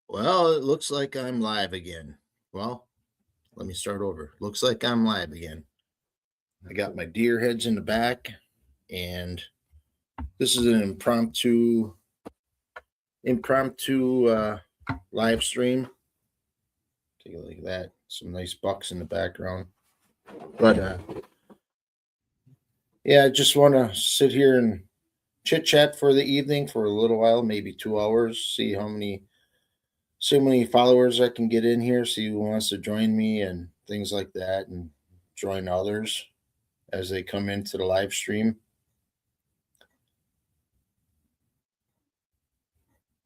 Well, it looks like I'm live again. Well, let me start over. Looks like I'm live again. I got my deer heads in the back, and this is an impromptu live stream. Take a look at that. Some nice bucks in the background. But yeah, I just want to sit here and chit chat for the evening for a little while, maybe 2 hours. See how many followers I can get in here. See who wants to join me and things like that, and join others as they come into the live stream.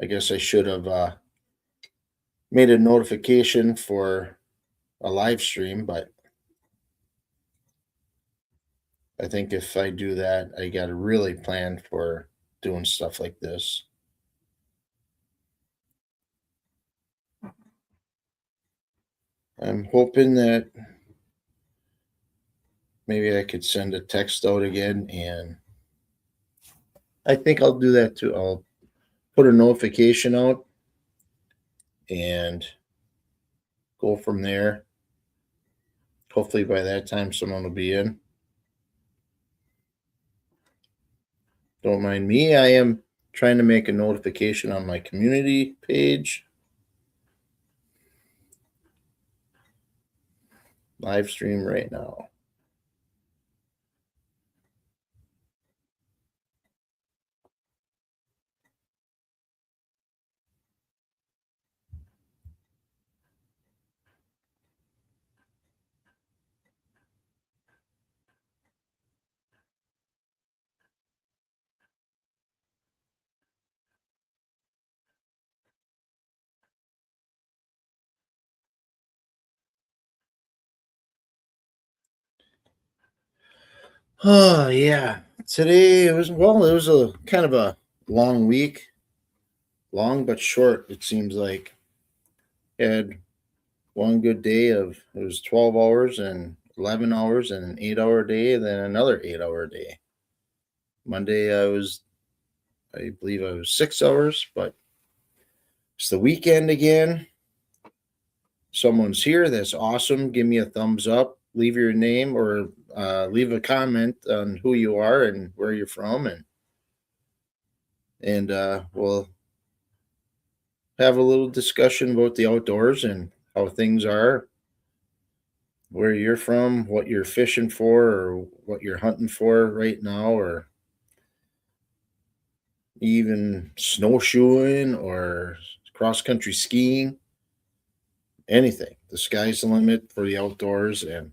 I guess I should have made a notification for a live stream, but I think if I do that, I got to really plan for doing stuff like this. I'm hoping that maybe I could send a text out again, and I think I'll do that too. I'll put a notification out and go from there. Hopefully, by that time, someone will be in. Don't mind me. I am trying to make a notification on my community page. Live stream right now. Oh yeah. Today it was a kind of a long week. Long but short, it seems like. Had one good day of it was 12 hours and 11 hours and an 8 hour day, and then another 8 hour day. Monday I believe I was 6 hours, but it's the weekend again. Someone's here. That's awesome. Give me a thumbs up. Leave your name or leave a comment on who you are and where you're from, and we'll have a little discussion about the outdoors and how things are, where you're from, what you're fishing for, or what you're hunting for right now, or even snowshoeing or cross country skiing. Anything. The sky's the limit for the outdoors, and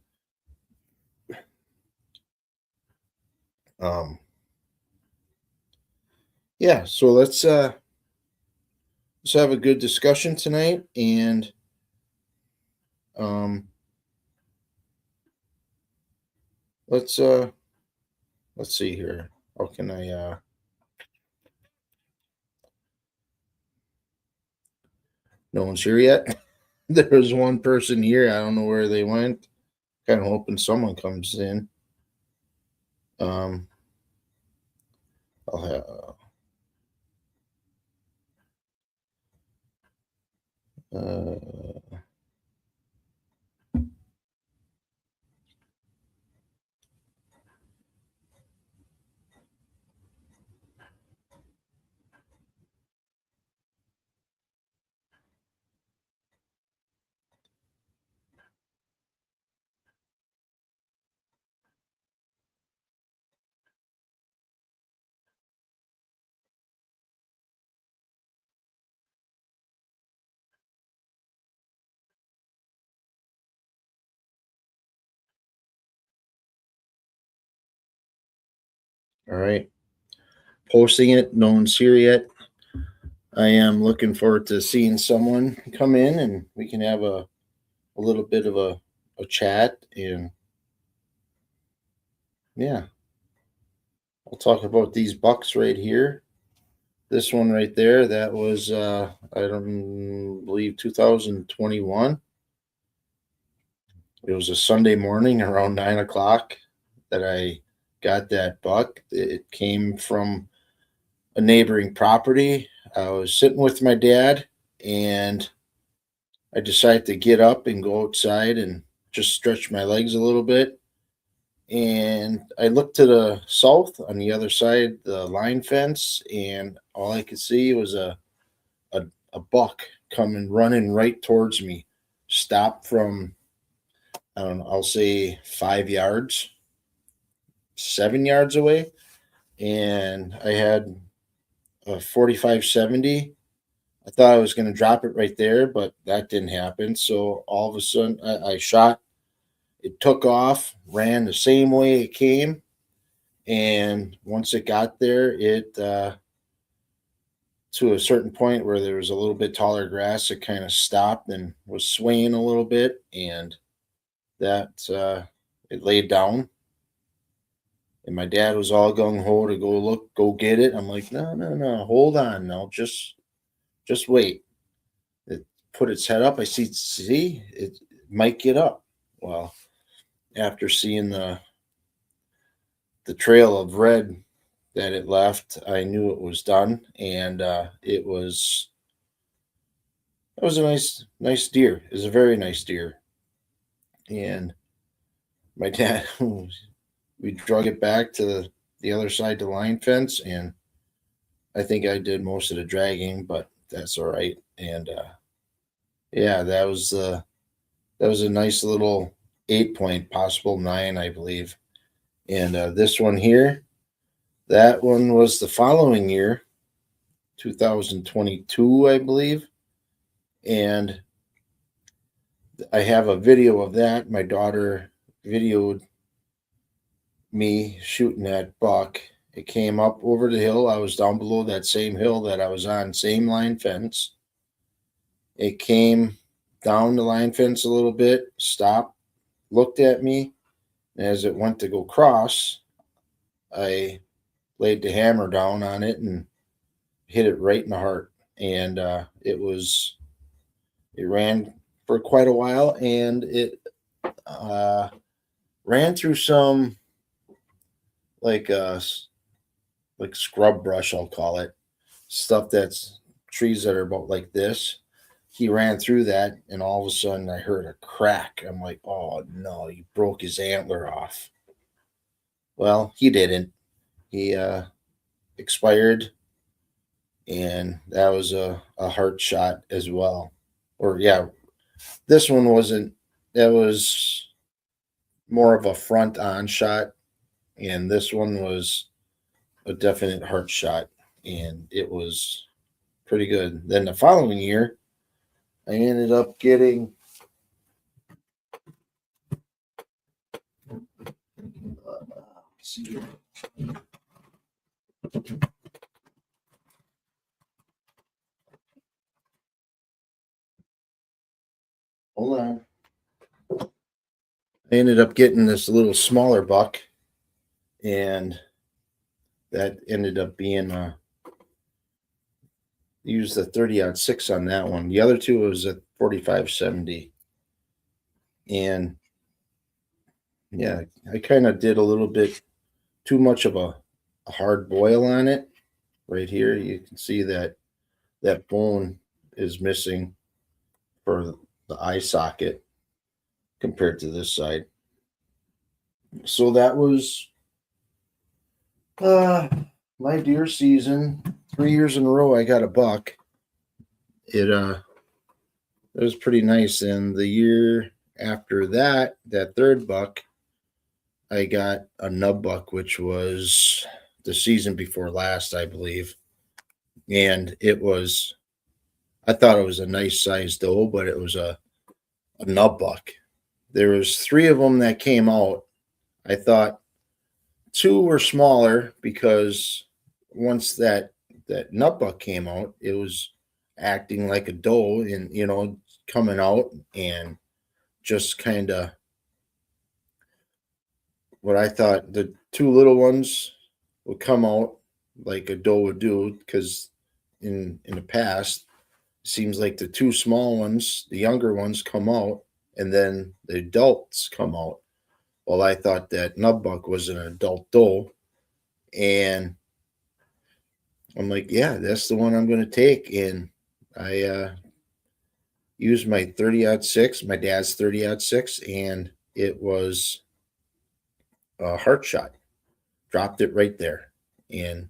um, yeah. So let's have a good discussion tonight, and um, let's uh, let's see here. How can I? No one's here yet. There's one person here. I don't know where they went. Kind of hoping someone comes in. Um, I'll have. Uh, all right. Posting it. No one's here yet. I am looking forward to seeing someone come in, and we can have a little bit of a chat. And yeah, I'll talk about these bucks right here. This one right there, that was I don't believe 2021. It was a Sunday morning around 9 o'clock that I got that buck. It came from a neighboring property. I was sitting with my dad, and I decided to get up and go outside and just stretch my legs a little bit. And I looked to the south on the other side, the line fence, and all I could see was a buck coming running right towards me. Stopped from, I don't know, I'll say 5 yards, 7 yards away. And I had a 45-70. I thought I was going to drop it right there, but that didn't happen. So all of a sudden, I shot. It took off, ran the same way it came, and once it got there, it to a certain point where there was a little bit taller grass, it kind of stopped and was swaying a little bit, and that it laid down. And my dad was all gung ho to go look, go get it. I'm like, no, no, no, hold on, no, just wait. It put its head up. I see, it might get up. Well, after seeing the trail of red that it left, I knew it was done, and it was a nice deer. It was a very nice deer, and my dad, we drug it back to the other side of the line fence, and I think I did most of the dragging, but that's all right. And yeah, that was a nice little 8 point, possible 9, I believe. And this one here, that one was the following year, 2022, I believe. And I have a video of that. My daughter videoed me shooting that buck. It came up over the hill. I was down below that same hill that I was on, same line fence. It came down the line fence a little bit, stopped, looked at me. As it went to go cross, I laid the hammer down on it and hit it right in the heart. And it ran for quite a while, and it ran through some like like scrub brush, I'll call it, stuff that's trees that are about like this. He ran through that, and all of a sudden I heard a crack. I'm like, oh no, he broke his antler off. Well, he didn't. He expired, and that was a heart shot as well. Or yeah, this one wasn't. That was more of a front on shot, and this one was a definite heart shot, and it was pretty good. Then the following year, I ended up getting see. Hold on. I ended up getting this little smaller buck, and that ended up being used a 30-06 on that one. The other two was a 45-70. And yeah, I kind of did a little bit too much of a hard boil on it. Right here, you can see that that bone is missing for the eye socket compared to this side. So that was my deer season. 3 years in a row I got a buck. It was pretty nice. And the year after that, that third buck, I got a nub buck, which was the season before last, I believe. And it was, I thought it was a nice sized doe, but it was a nub buck. There was 3 of them that came out. I thought 2 were smaller because once that nut buck came out, it was acting like a doe and coming out and just kind of what I thought the 2 little ones would come out like a doe would do, because in the past it seems like the 2 small ones, the younger ones, come out and then the adults come out. Well, I thought that nub buck was an adult doe, and I'm like, yeah, that's the one I'm going to take. And I used my 30-06, my dad's 30-06, and it was a heart shot. Dropped it right there. And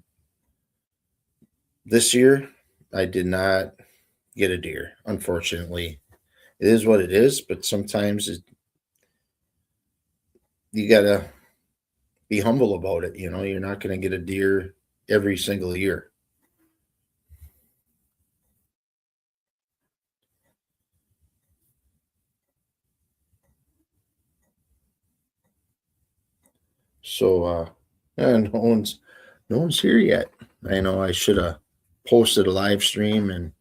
this year, I did not get a deer, unfortunately. It is what it is, but sometimes you got to be humble about it. You know, you're not going to get a deer every single year. So, and no one's here yet. I know I should have posted a live stream, and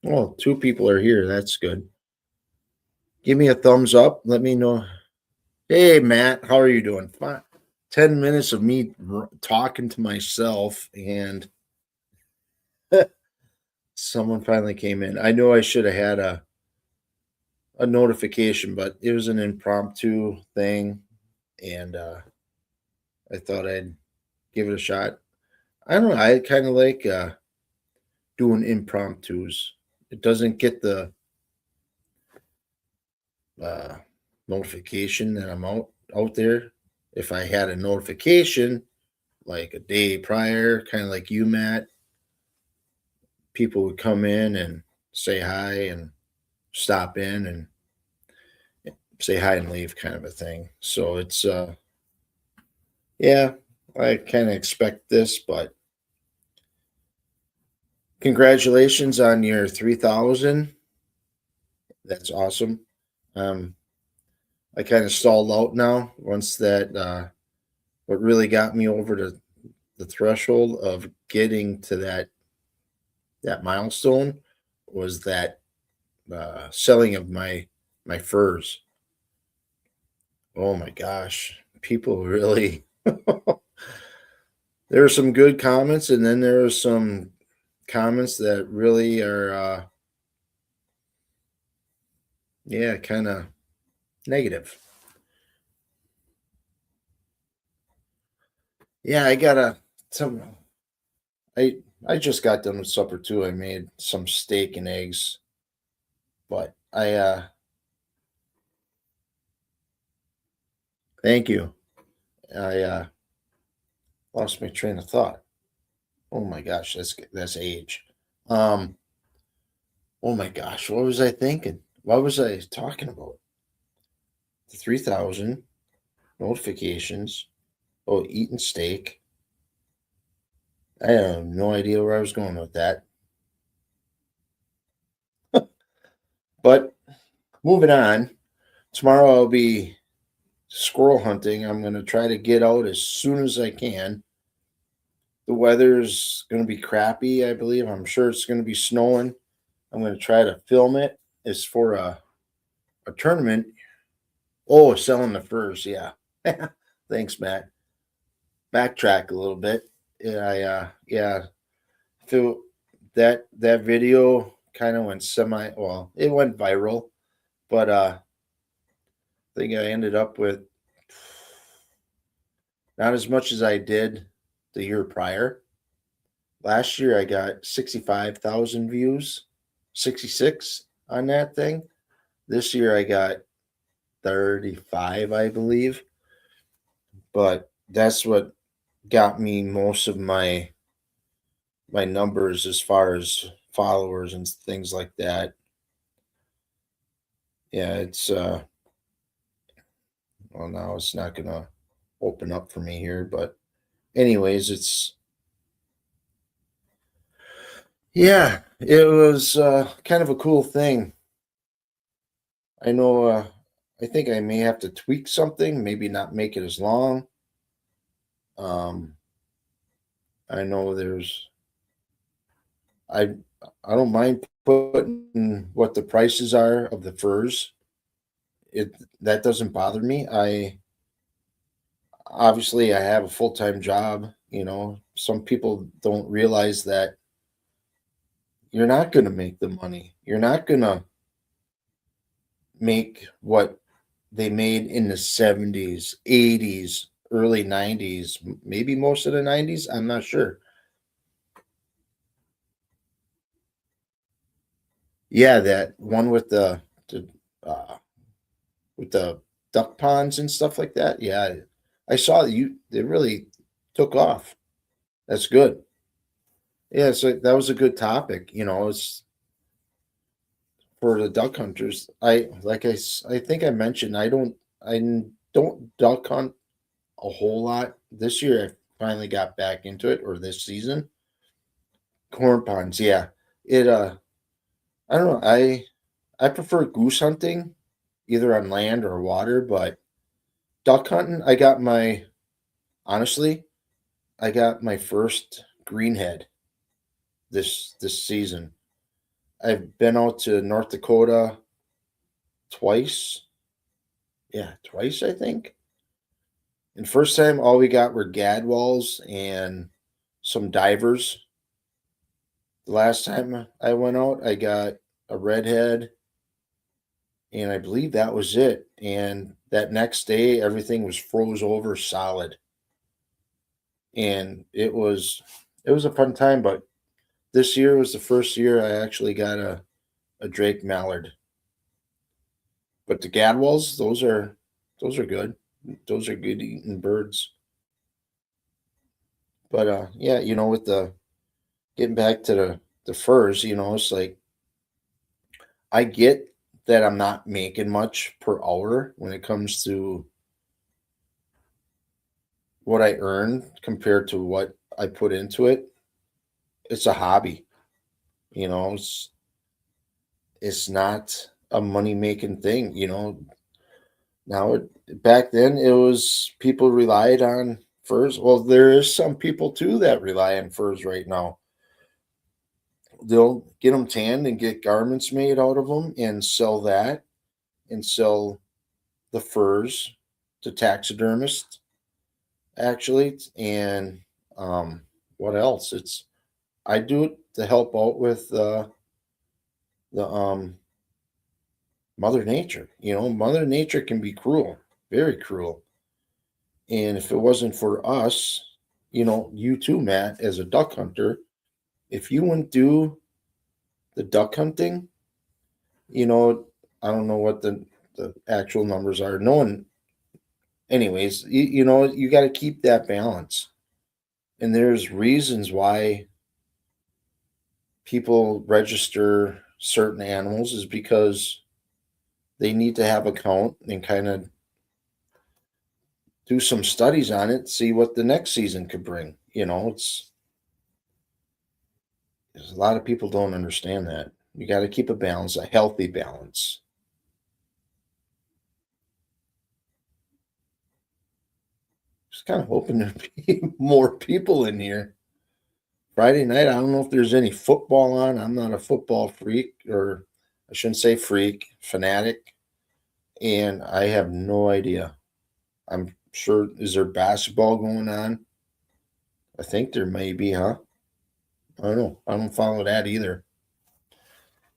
well, two people are here. That's good. Give me a thumbs up. Let me know. Hey, Matt, how are you doing? Fine. 10 minutes of me talking to myself, and someone finally came in. I know I should have had a notification, but it was an impromptu thing, and I thought I'd give it a shot. I don't know. I kind of like doing impromptus. It doesn't get the uh, notification that I'm out there. If I had a notification like a day prior, kind of like you, Matt, people would come in and say hi and stop in and say hi and leave, kind of a thing. So it's yeah, I kind of expect this, but congratulations on your 3,000. That's awesome. Um, I kind of stalled out now once that. What really got me over the threshold of getting to that milestone was that selling of my furs. Oh my gosh, people really. There are some good comments, and then there are some comments that really are, yeah, kind of negative. Yeah, I gotta some. I just got done with supper too. I made some steak and eggs, but I thank you. I lost my train of thought. Oh my gosh, that's age. Um, oh my gosh, what was I thinking? What was I talking about? The 3,000 notifications. Oh, eating steak. I have no idea where I was going with that. But moving on, tomorrow I'll be squirrel hunting. I'm going to try to get out as soon as I can. The weather's going to be crappy, I believe. I'm sure it's going to be snowing. I'm going to try to film it. It's for a tournament. Oh, selling the furs. Yeah. Thanks, Matt. Backtrack a little bit. Yeah. So that video kind of went it went viral, but I think I ended up with not as much as I did the year prior. Last year I got 65,000 views, 66 on that thing. This year I got 35, I believe. But that's what got me most of my numbers as far as followers and things like that. Yeah, it's well, now it's not gonna open up for me here, but anyways, it's yeah, it was kind of a cool thing. I know I think I may have to tweak something, maybe not make it as long. Um I know I I don't mind putting what the prices are of the furs. It That doesn't bother me. I have a full-time job, you know. Some people don't realize that you're not going to make the money. You're not going to make what they made in the 70s, 80s, early 90s, maybe most of the 90s. I'm not sure. Yeah, that one the uh, with the duck ponds and stuff like that. Yeah, I saw that you they really took off. That's good. Yeah, so that was a good topic. It's for the duck hunters. I think I mentioned I don't duck hunt a whole lot. This year I finally got back into it, or this season. Corn ponds, yeah. It I don't know. I prefer goose hunting, either on land or water, but duck hunting, honestly, I got my first greenhead this season. I've been out to North Dakota twice. Yeah, twice I think. And first time all we got were gadwalls and some divers. The last time I went out, I got a redhead, and I believe that was it. And that next day everything was froze over solid. And it was a fun time, but this year was the first year I actually got a Drake Mallard. But the gadwalls, those are good. Those are good eating birds. But yeah, with the getting back to the furs, it's like I get that I'm not making much per hour when it comes to what I earn compared to what I put into it. It's a hobby, it's not a money making thing, Now, back then, it was people relied on furs. Well, there is some people too that rely on furs right now. They'll get them tanned and get garments made out of them and sell that and sell the furs to taxidermists, actually. And what else? I do it to help out with the Mother Nature. Mother Nature can be cruel, very cruel. And if it wasn't for us, you too, Matt, as a duck hunter, if you wouldn't do the duck hunting, you know, I don't know what the actual numbers are. No one, anyways, you got to keep that balance. And there's reasons why people register certain animals is because they need to have a count and kind of do some studies on it, see what the next season could bring. There's a lot of people don't understand that. You got to keep a balance, a healthy balance. Just kind of hoping there'd be more people in here. Friday night, I don't know if there's any football on. I'm not a football freak, or I shouldn't say freak, fanatic, and I have no idea. I'm sure, is there basketball going on? I think there may be, huh? I don't know. I don't follow that either.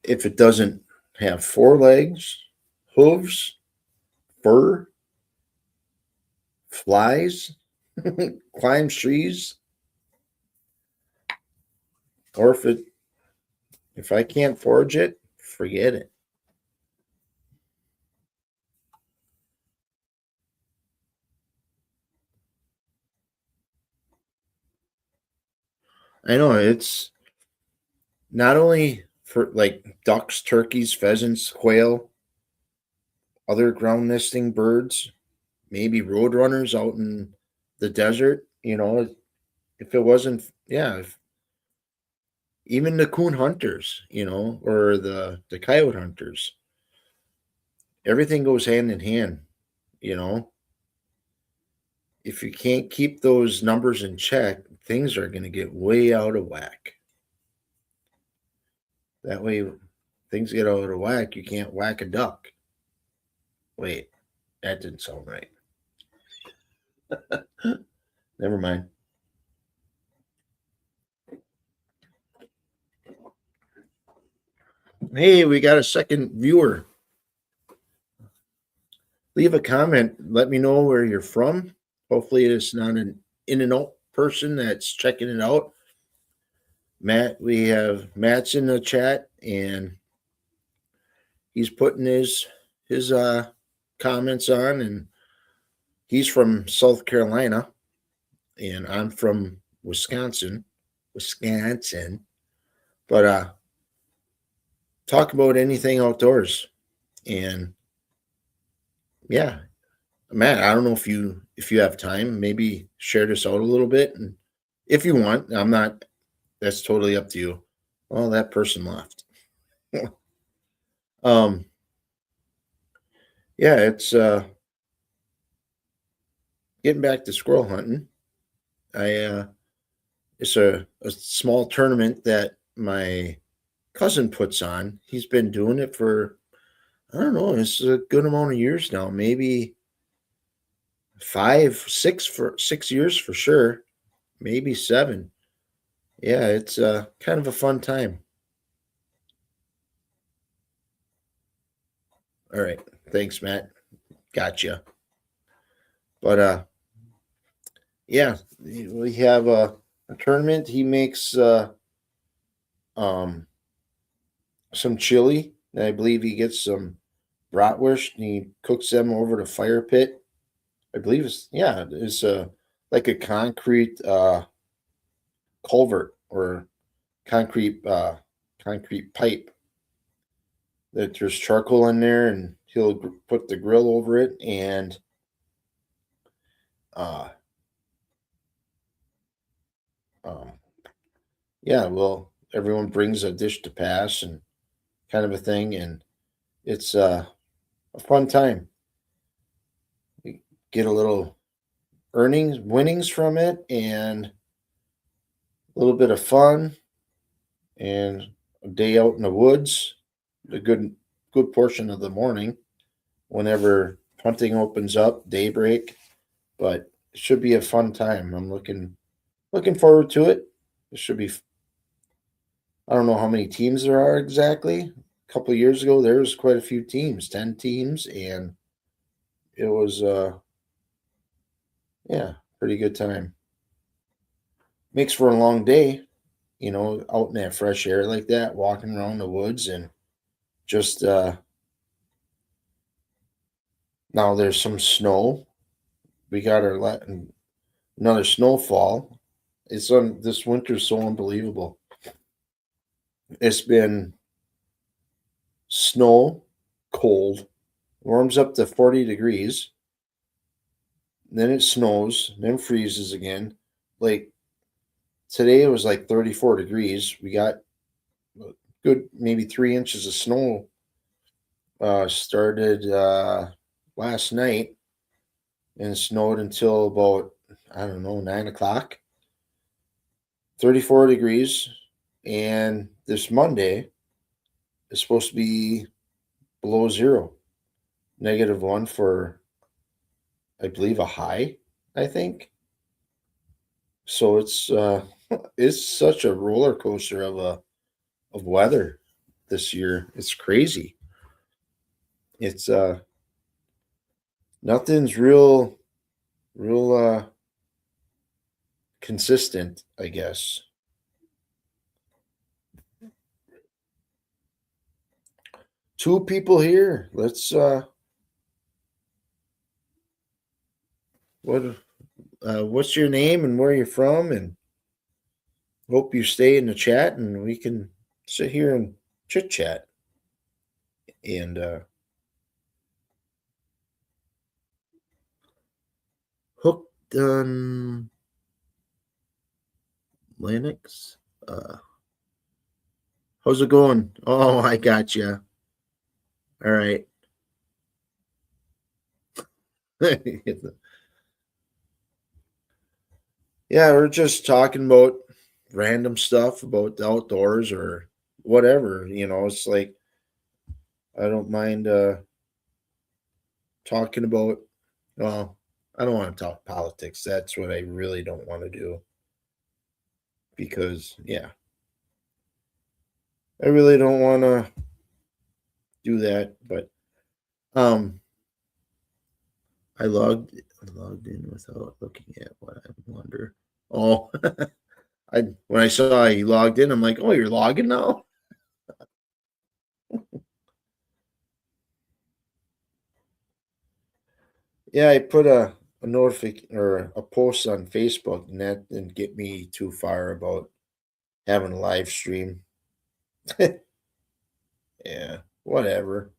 If it doesn't have four legs, hooves, fur, flies, climbs trees, or if I can't forage it, forget it. I know it's not only for like ducks, turkeys, pheasants, quail, other ground nesting birds, maybe roadrunners out in the desert. If it wasn't, yeah, even the coon hunters, or the coyote hunters, everything goes hand in hand. You know, if you can't keep those numbers in check, things are going to get way out of whack. That way, things get out of whack, you can't whack a duck. Wait, that didn't sound right. Never mind. Hey, we got a second viewer. Leave a comment. Let me know where you're from. Hopefully, it's not an in and out person that's checking it out. Matt, we have Matt's in the chat, and he's putting his comments on, and he's from South Carolina, and I'm from Wisconsin. But talk about anything outdoors. And yeah, Matt, I don't know if you have time, maybe share this out a little bit, and if you want, I'm not. That's totally up to you. Well, that person left. um, yeah, it's getting back to squirrel hunting. It's a small tournament that my cousin puts on. He's been doing it for, I don't know, it's a good amount of years now, maybe 6 years for sure, maybe 7. Yeah, it's kind of a fun time. All right, thanks, Matt. Gotcha. But yeah, we have a tournament. He makes um some chili, and I believe he gets some bratwurst, and he cooks them over the fire pit. I believe it's like a concrete culvert or concrete concrete pipe that there's charcoal in there, and he'll put the grill over it, and uh um yeah, well, everyone brings a dish to pass and kind of a thing, and it's a fun time. We get a little winnings from it, and a little bit of fun, and a day out in the woods, a good portion of the morning whenever hunting opens up, daybreak. But it should be a fun time. I'm looking forward to it. It should be. I don't know how many teams there are exactly. A couple of years ago, there was quite a few teams, 10 teams, and it was yeah, pretty good time. Makes for a long day, out in that fresh air like that, walking around the woods, and just now there's some snow. We got another snowfall. It's on this winter's so unbelievable. It's been snow, cold, warms up to 40 degrees, then it snows, then freezes again. Like today it was like 34 degrees. We got a good maybe 3 inches of snow started last night, and it snowed until about, I don't know, 9 o'clock. 34 degrees, and this Monday is supposed to be below zero, -1 for, I believe, a high. I think so. It's it's such a roller coaster of weather this year. It's crazy. It's nothing's real consistent, I guess. Two people here. Let's what what's your name and where you're from, and hope you stay in the chat and we can sit here and chit chat. And hooked on Linux. How's it going? Oh, I got you. All right. Yeah, we're just talking about random stuff about the outdoors or whatever. It's like I don't mind talking about. Well, I don't want to talk politics. That's what I really don't want to do because, yeah, I really don't want to do that. But um, I logged in without looking at what I wonder. Oh, when I saw he logged in, I'm like, oh, you're logging now. Yeah, I put a notification or a post on Facebook, and that didn't get me too far about having a live stream. Yeah, whatever.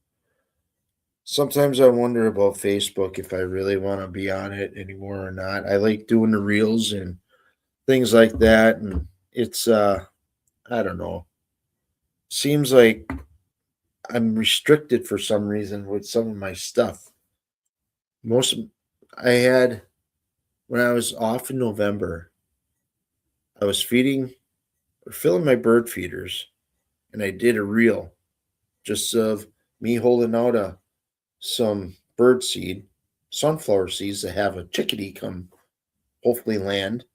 Sometimes I wonder about Facebook if I really want to be on it anymore or not. I like doing the reels and things like that, and it's I don't know. Seems like I'm restricted for some reason with some of my stuff. Most of, I had when I was off in November, I was feeding or filling my bird feeders, and I did a reel just of me holding out some bird seed, sunflower seeds that have a chickadee come hopefully land.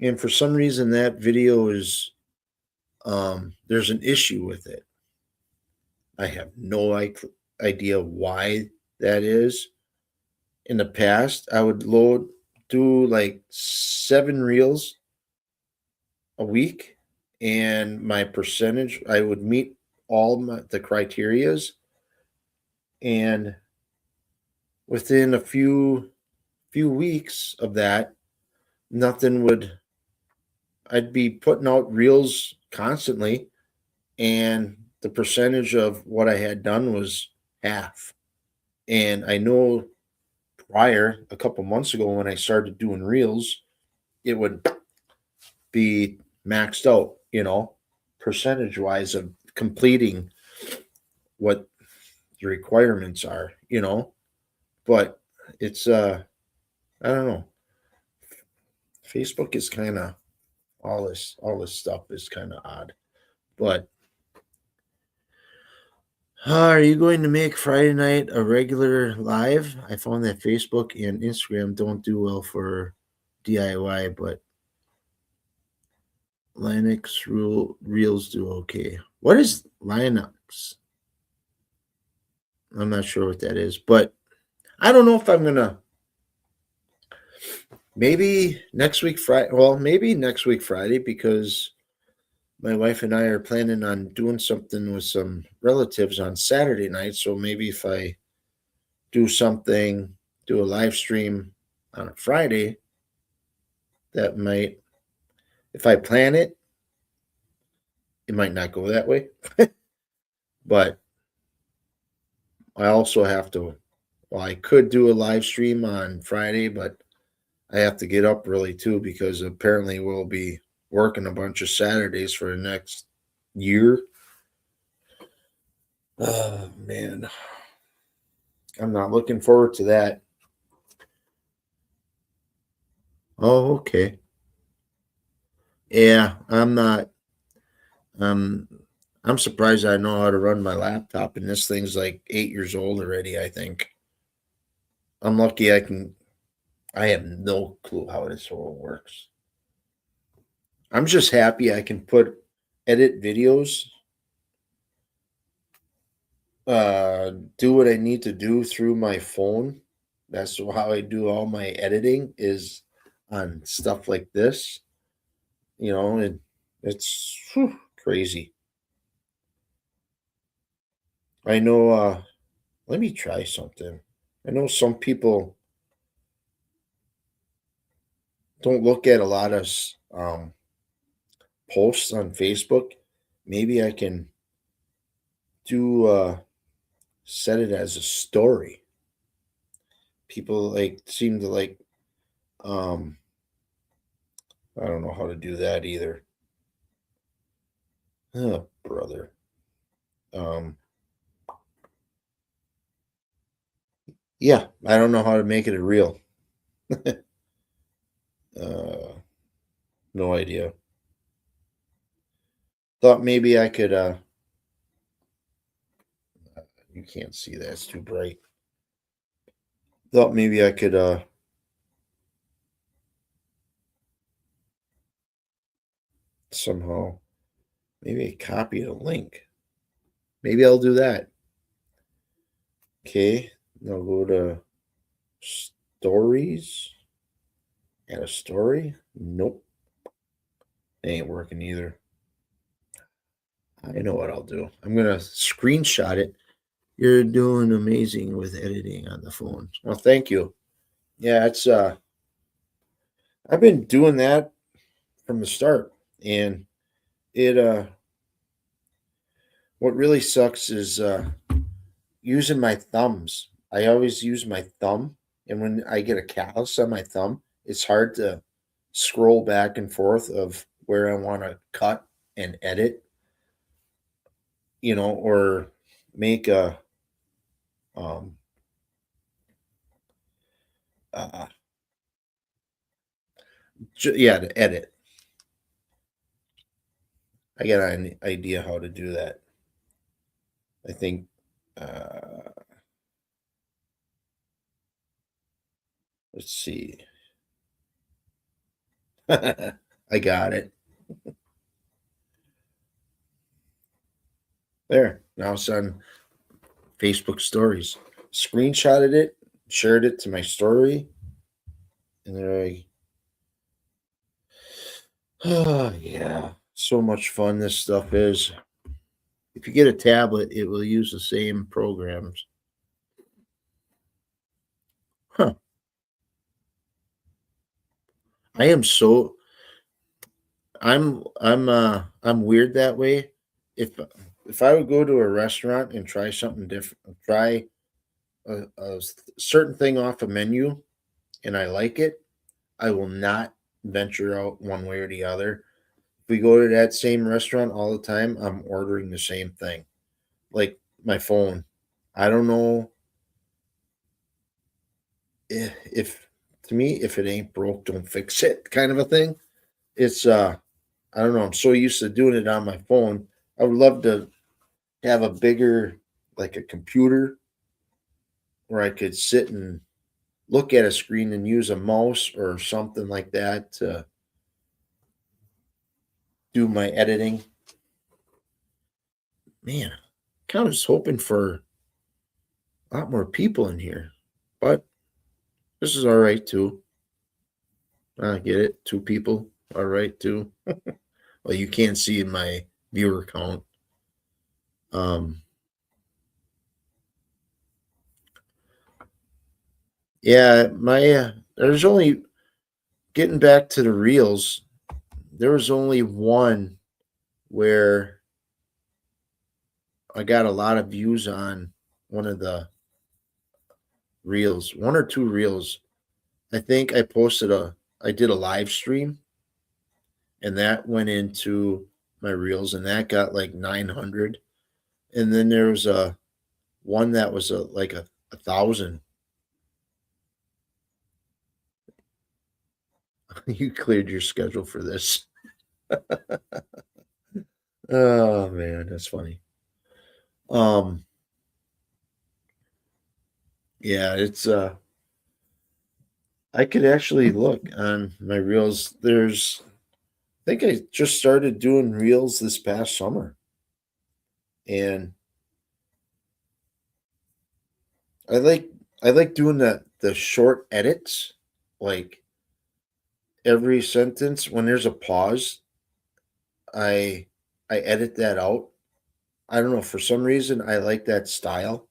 And for some reason, that video is there's an issue with it. I have no idea why that is. In the past, I would do like 7 reels a week, and my percentage, I would meet the criterias, and within a few weeks of that, nothing would. I'd be putting out reels constantly, and the percentage of what I had done was half. And I know prior, a couple months ago, when I started doing reels, it would be maxed out, percentage wise of completing what the requirements are. But it's I don't know. Facebook is kind of all this stuff is kind of odd. But are you going to make Friday night a regular live? I found that Facebook and Instagram don't do well for DIY, but Linux Reels do okay. What is Linux? I'm not sure what that is, but I don't know if I'm gonna. Maybe next week Friday. Well, maybe next week Friday because my wife and I are planning on doing something with some relatives on Saturday night. So maybe if I do something, do a live stream on a Friday, that might, if I plan it, it might not go that way. But I also have to, well, I could do a live stream on Friday, but I have to get up early too because apparently we'll be working a bunch of Saturdays for the next year. Oh, man. I'm not looking forward to that. Oh, okay. Yeah, I'm not. Um, I'm surprised I know how to run my laptop, and this thing's like 8 years old already. I think I'm lucky. I have no clue how this all works. I'm just happy I can edit videos, do what I need to do through my phone. That's how I do all my editing is on stuff like this. And it's crazy. I know. Let me try something. I know some people don't look at a lot of posts on Facebook. Maybe I can do set it as a story. People like seem to like um I don't know how to do that either. Oh, brother. Um yeah, I don't know how to make it a reel. uh no idea. Thought maybe I could you can't see that, it's too bright. Thought maybe I could somehow maybe copy the link. Maybe I'll do that. Okay. Now go to stories. Add a story. Nope. It ain't working either. I know what I'll do. I'm gonna screenshot it. You're doing amazing with editing on the phone. Well, thank you. Yeah, it's I've been doing that from the start, and it what really sucks is using my thumbs. I always use my thumb, and when I get a callus on my thumb, it's hard to scroll back and forth of where I want to cut and edit, or make a um uh yeah, to edit. I got an idea how to do that. I think uh let's see. I got it. There. Now it's on Facebook stories. Screenshotted it, shared it to my story, and they're like, oh yeah. So much fun this stuff is. If you get a tablet, it will use the same programs. Huh. I am so I'm weird that way. If I would go to a restaurant and try something different, try a certain thing off a menu, and I like it, I will not venture out one way or the other. If we go to that same restaurant all the time, I'm ordering the same thing. Like my phone. I don't know if to me, if it ain't broke, don't fix it kind of a thing. It's I don't know. I'm so used to doing it on my phone. I would love to have a bigger, like a computer, where I could sit and look at a screen and use a mouse or something like that to do my editing. Man, kind of was hoping for a lot more people in here, but this is all right too. I get it. Two people, all right too. Well, you can't see my viewer count. Um, yeah, my there's only getting back to the reels. There was only one where I got a lot of views on one of the reels, one or two reels. I think I did a live stream, and that went into my reels, and that got like 900. And then there was a one that was like a thousand. You cleared your schedule for this. Oh man, that's funny. Um, yeah, it's I could actually look on my reels. I think I just started doing reels this past summer, and I like I like doing the short edits, like every sentence when there's a pause, I I edit that out. I don't know, for some reason I like that style.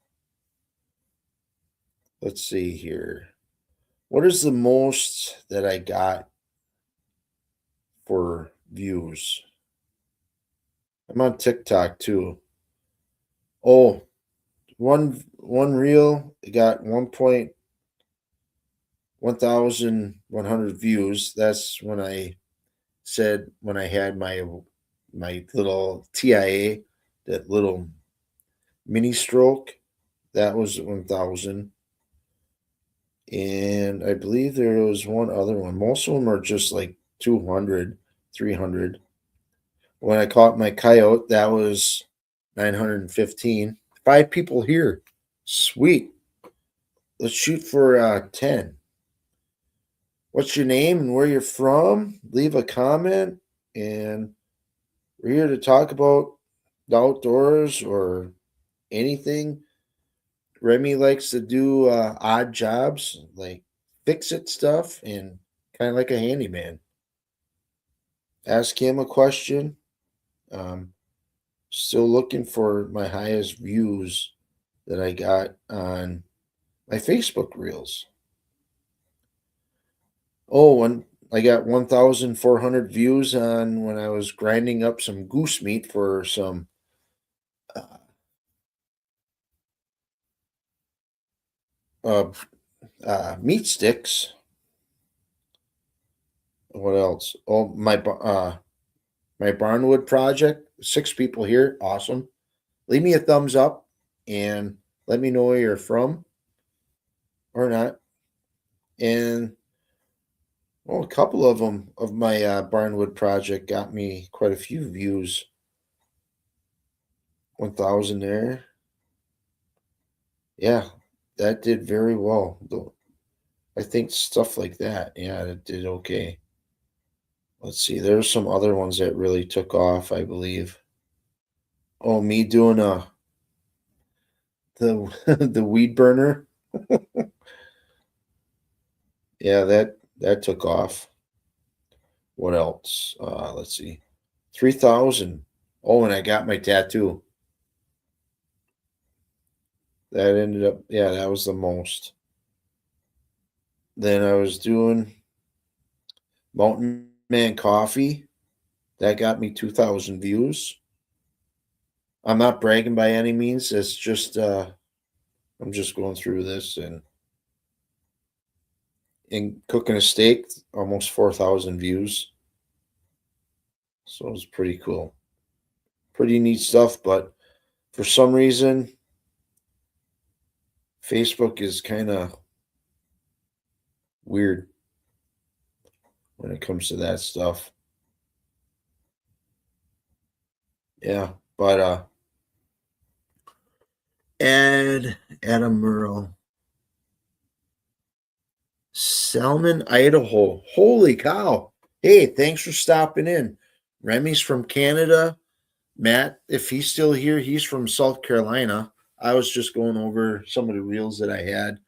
Let's see here. What is the most that I got for views? I'm on TikTok too. Oh, one reel got 1,100 views. That's when I said when I had my little TIA, that little mini stroke, that was 1,000. And I believe there was one other one. Most of them are just like 200, 300. When I caught my coyote, that was 915. Five people here. Sweet. Let's shoot for 10. What's your name and where you're from? Leave a comment. And we're here to talk about the outdoors or anything. Remy likes to do odd jobs, like fix it stuff, and kind of like a handyman. Ask him a question. Um, Still looking for my highest views that I got on my Facebook reels. Oh, and I got 1,400 views on when I was grinding up some goose meat for some uh, uh, meat sticks. What else? Oh, my barnwood project. 6 people here. Awesome. Leave me a thumbs up and let me know where you're from or not. And well, a couple of them of my barnwood project got me quite a few views. 1,000 there. Yeah, that did very well. I think stuff like that. Yeah, it did okay. Let's see. There's some other ones that really took off, I believe. Oh, me doing the the weed burner. Yeah, that took off. What else? Let's see. 3,000. Oh, and I got my tattoo. That ended up, yeah, that was the most. Then I was doing Mountain Man Coffee. That got me 2,000 views. I'm not bragging by any means. It's just I'm just going through this and cooking a steak, almost 4,000 views. So it was pretty cool. Pretty neat stuff, but for some reason Facebook is kind of weird when it comes to that stuff. Yeah, but Adam Merle, Selman, Idaho. Holy cow. Hey, thanks for stopping in. Remy's from Canada. Matt, if he's still here, he's from South Carolina. I was just going over some of the reels that I had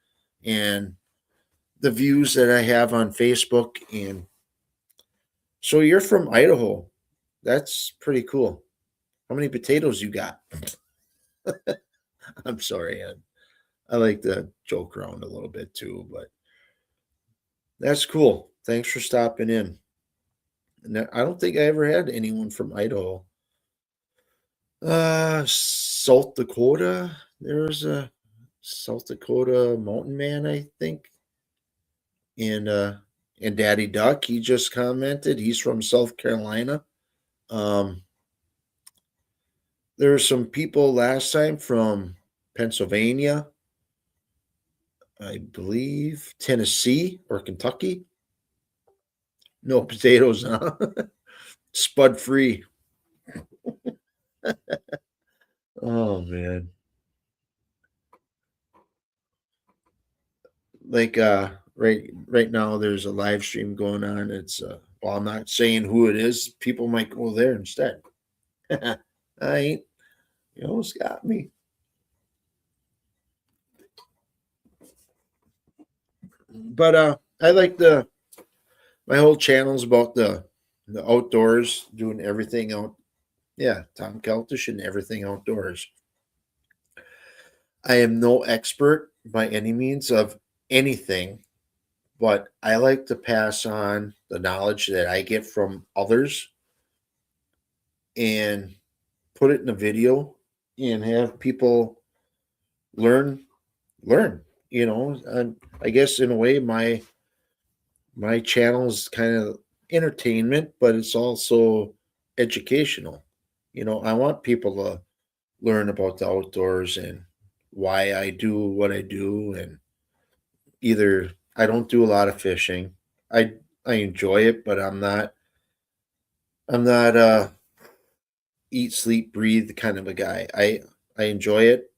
and the views that I have on Facebook. And so you're from Idaho. That's pretty cool. How many potatoes you got? I'm sorry. I like to joke around a little bit too, but that's cool. Thanks for stopping in. I don't think I ever had anyone from Idaho. South Dakota. There's a South Dakota mountain man, I think. And Daddy Duck, he just commented. He's from South Carolina. Um, there were some people last time from Pennsylvania, I believe, Tennessee or Kentucky. No potatoes, huh? Spud free. Oh man. Like right now there's a live stream going on. It's well, I'm not saying who it is. People might go there instead. I ain't, you almost got me. But I like the my whole channel's about the outdoors, doing everything out. Yeah, Tom Keltish and everything outdoors. I am no expert by any means of anything, but I like to pass on the knowledge that I get from others and put it in a video and have people learn learn. And I guess in a way my channel is kind of entertainment, but it's also educational. I want people to learn about the outdoors and why I do what I do. And either I don't do a lot of fishing. I enjoy it, but I'm not eat, sleep, breathe kind of a guy. I enjoy it.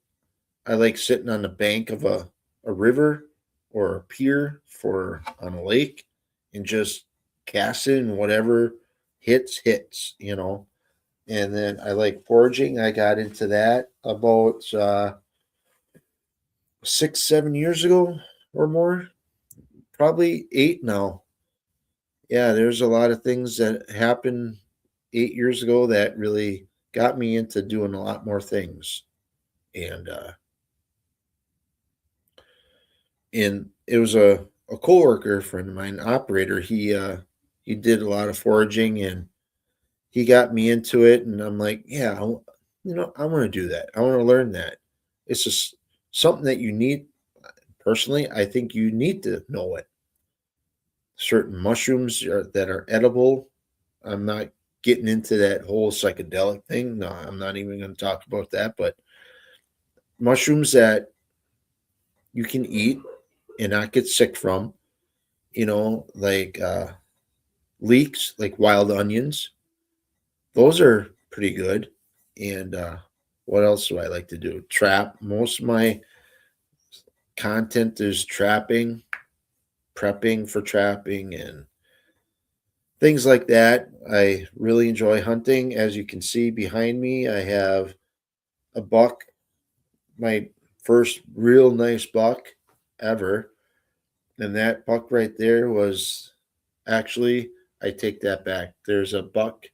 I like sitting on the bank of a river or a pier for on a lake and just casting whatever hits. And then I like foraging. I got into that about 6, 7 years ago or more, probably 8 now. Yeah, there's a lot of things that happened 8 years ago that really got me into doing a lot more things. And it was a coworker friend of mine, operator, he did a lot of foraging and he got me into it, and I'm like, yeah, I want to do that. I want to learn that. It's just something that you need. Personally, I think you need to know it. Certain mushrooms that are edible. I'm not getting into that whole psychedelic thing. No, I'm not even going to talk about that. But mushrooms that you can eat and not get sick from, like leeks, like wild onions. Those are pretty good. And what else do I like to do? Trap. Most of my content is trapping, prepping for trapping, and things like that. I really enjoy hunting. As you can see behind me, I have a buck, my first real nice buck ever. And that buck right there was actually, I take that back. There's a buck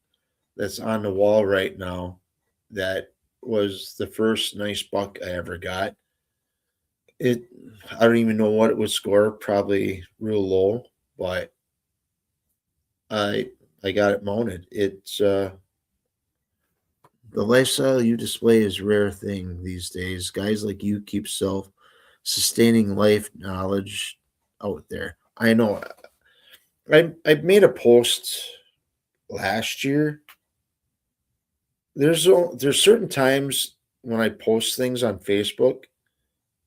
that's on the wall right now that was the first nice buck I ever got. It I don't even know what it would score, probably real low, but I I got it mounted. It's the lifestyle you display is a rare thing these days. Guys like you keep self sustaining life knowledge out there. I know I made a post last year. There's certain times when I post things on Facebook,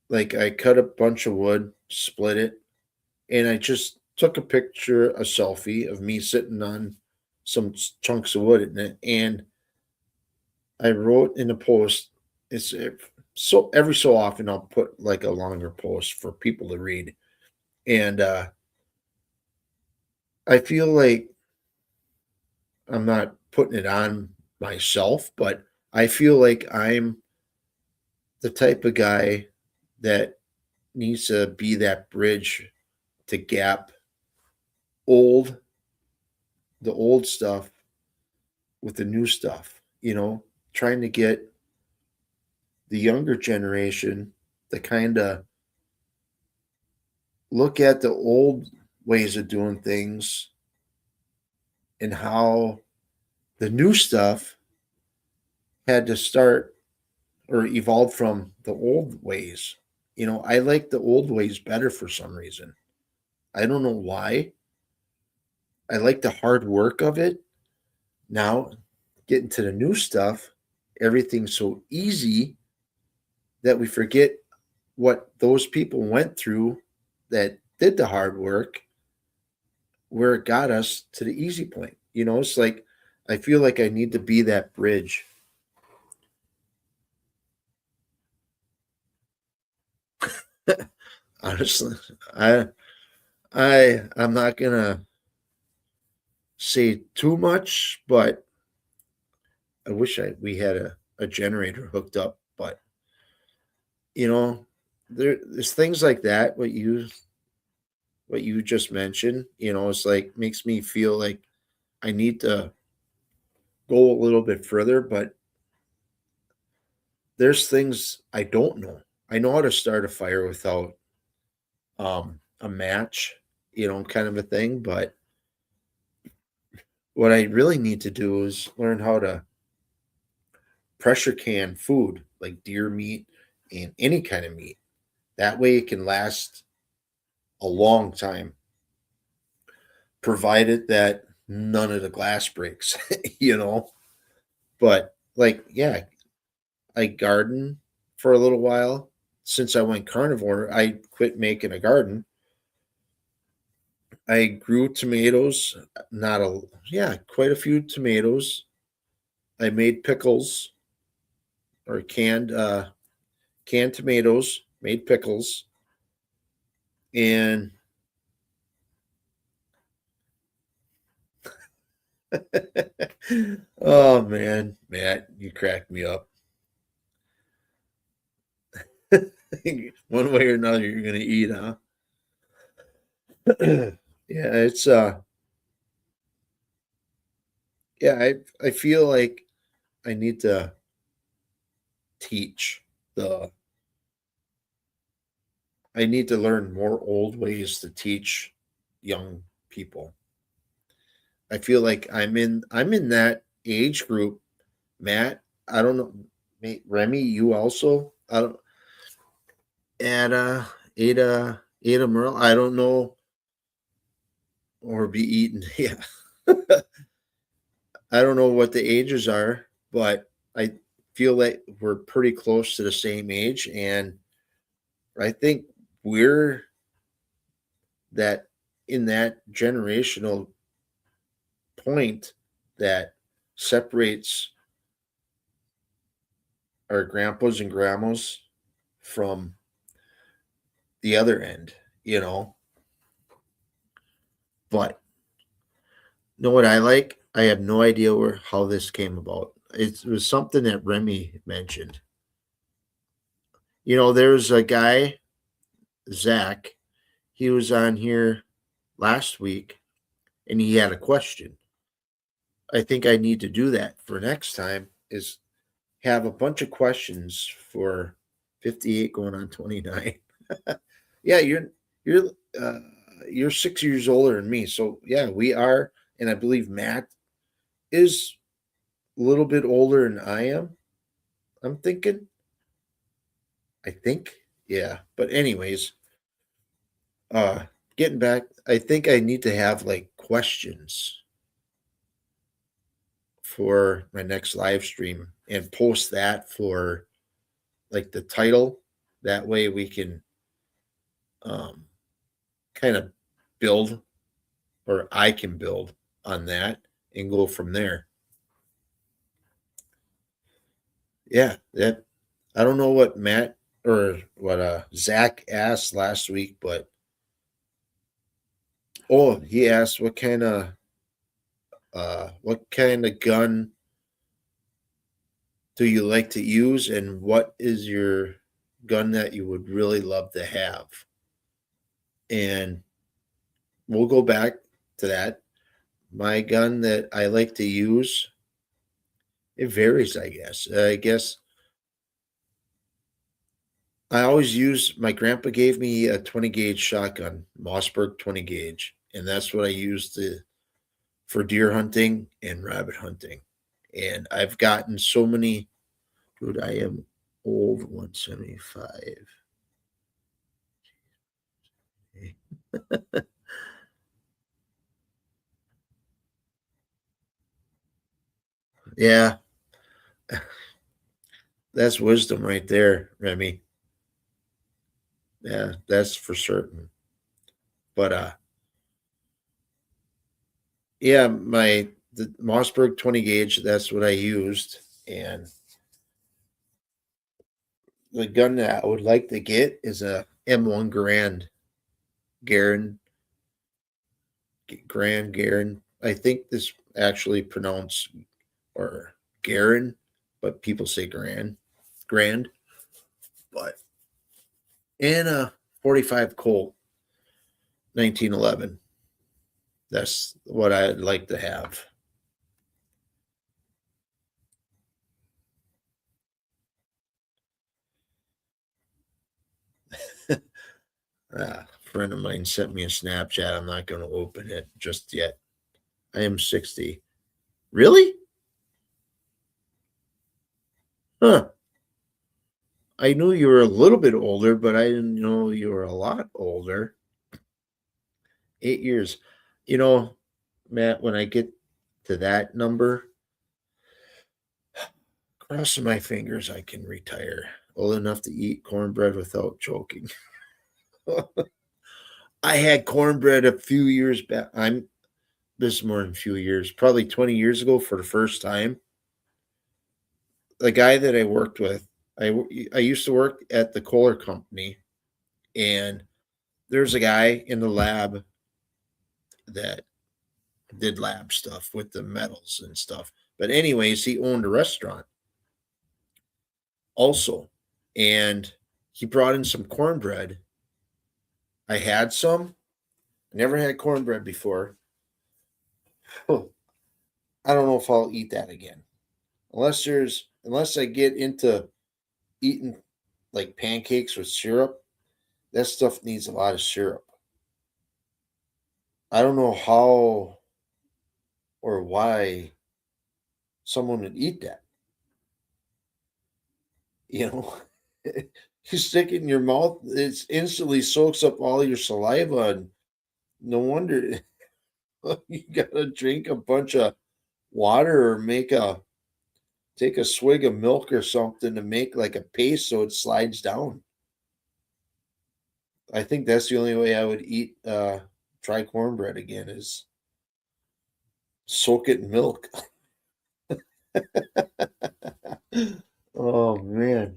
like I cut a bunch of wood, split it, and I just took a picture, a selfie of me sitting on some chunks of wood in it, and I wrote in the post. So every so often I'll put like a longer post for people to read, and I feel like I'm not putting it on myself, but I feel like I'm the type of guy that needs to be that bridge to gap old the old stuff with the new stuff, trying to get the younger generation to kind of look at the old ways of doing things and how the new stuff had to start or evolve from the old ways. I like the old ways better for some reason. I don't know why. I like the hard work of it. Now, getting to the new stuff, everything's so easy that we forget what those people went through that did the hard work, where it got us to the easy point. It's like I feel like I need to be that bridge. Honestly, I I'm not gonna say too much, but I wish we had a generator hooked up. But you know, there's things like that. What you just mentioned, it's like makes me feel like I need to go a little bit further. But there's things I don't know. I know how to start a fire without a match, kind of a thing. But what I really need to do is learn how to pressure can food like deer meat and any kind of meat. That way it can last a long time, provided that none of the glass breaks, you know. But like, yeah, I garden for a little while. Since I went carnivore, I quit making a garden. I grew tomatoes, not a yeah, quite a few tomatoes. I made pickles or canned tomatoes, made pickles, and oh man, Matt, you cracked me up. One way or another, you're gonna eat, huh? Yeah, yeah, I feel like I need to teach the I need to learn more old ways to teach young people. I feel like I'm in that age group, Matt. I don't know, Remy, you also. I don't. Ada Merle. I don't know, or be eaten. Yeah, I don't know what the ages are, but I feel like we're pretty close to the same age, and I think we're that in that generational point that separates our grandpas and grandmas from the other end, you know. But know what I like? I have no idea where how this came about. It was something that Remy mentioned. There's a guy, Zach. He was on here last week, and he had a question. I think I need to do that for next time. Is have a bunch of questions for 58 going on 29. Yeah, you're uh, you're 6 years older than me, so yeah, we are, and I believe Matt is a little bit older than I am. I'm thinking. I think, yeah. But anyways, uh, getting back, I think I need to have like questions for my next live stream and post that for like the title. That way we can um, kind of build, or I can build on that and go from there. Yeah, that I don't know what Matt or what Zach asked last week, but he asked what kind of gun do you like to use, and what is your gun that you would really love to have? And we'll go back to that. My gun that I like to use, it varies, I guess. I guess I always use my grandpa gave me a 20 gauge shotgun, Mossberg 20 gauge, and that's what I use for deer hunting and rabbit hunting. And I've gotten so many, dude, I am old 175. Yeah, that's wisdom right there, Remy. Yeah, that's for certain. But yeah, the Mossberg 20 gauge, that's what I used. And the gun that I would like to get is a M1 Garand Garand. I think this actually pronounced or Garand, but people say Grand. But and a 45 Colt 1911. That's what I'd like to have. A friend of mine sent me a Snapchat. I'm not going to open it just yet. I am 60. Really? Huh. I knew you were a little bit older, but I didn't know you were a lot older. 8 years. You know, Matt, when I get to that number, crossing my fingers, I can retire. Old enough to eat cornbread without choking. I had cornbread a few years back. This is more than a few years, probably 20 years ago for the first time. The guy that I worked with, I used to work at the Kohler Company, and there's a guy in the lab that did lab stuff with the metals and stuff. But anyways, he owned a restaurant also, and he brought in some cornbread. I had some. I never had cornbread before. Oh, I don't know if I'll eat that again, unless I get into eating like pancakes with syrup. That stuff needs a lot of syrup. I don't know how or why someone would eat that. You know, you stick it in your mouth, it instantly soaks up all your saliva, and no wonder you gotta drink a bunch of water or take a swig of milk or something to make like a paste so it slides down. I think that's the only way I would eat dry cornbread again is soak it in milk. Oh man.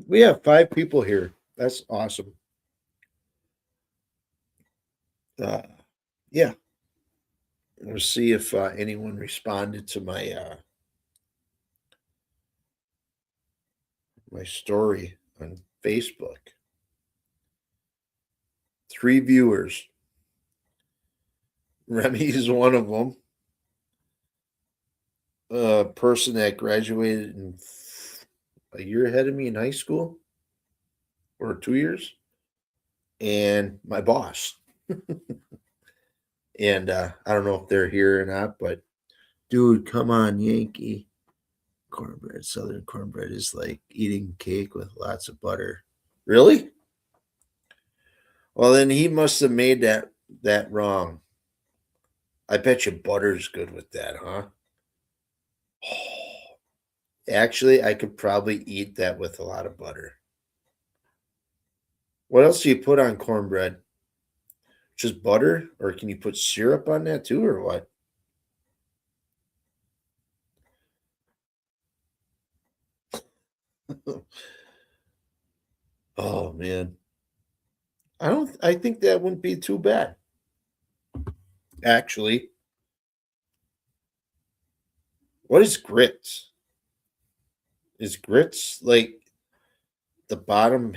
We have 5 people here. That's awesome. Uh, yeah, we'll see if anyone responded to my story on Facebook. 3 viewers. Remy is one of them. A person that graduated a year ahead of me in high school, or 2 years, and my boss. And I don't know if they're here or not, but dude, come on, Yankee. Cornbread, Southern cornbread is like eating cake with lots of butter. Really? Well, then he must have made that wrong. I bet you butter's good with that, huh? Actually, I could probably eat that with a lot of butter. What else do you put on cornbread? Just butter, or can you put syrup on that too, or what? Oh man, I don't. I think that wouldn't be too bad. Actually, what is grits? Is grits like the bottom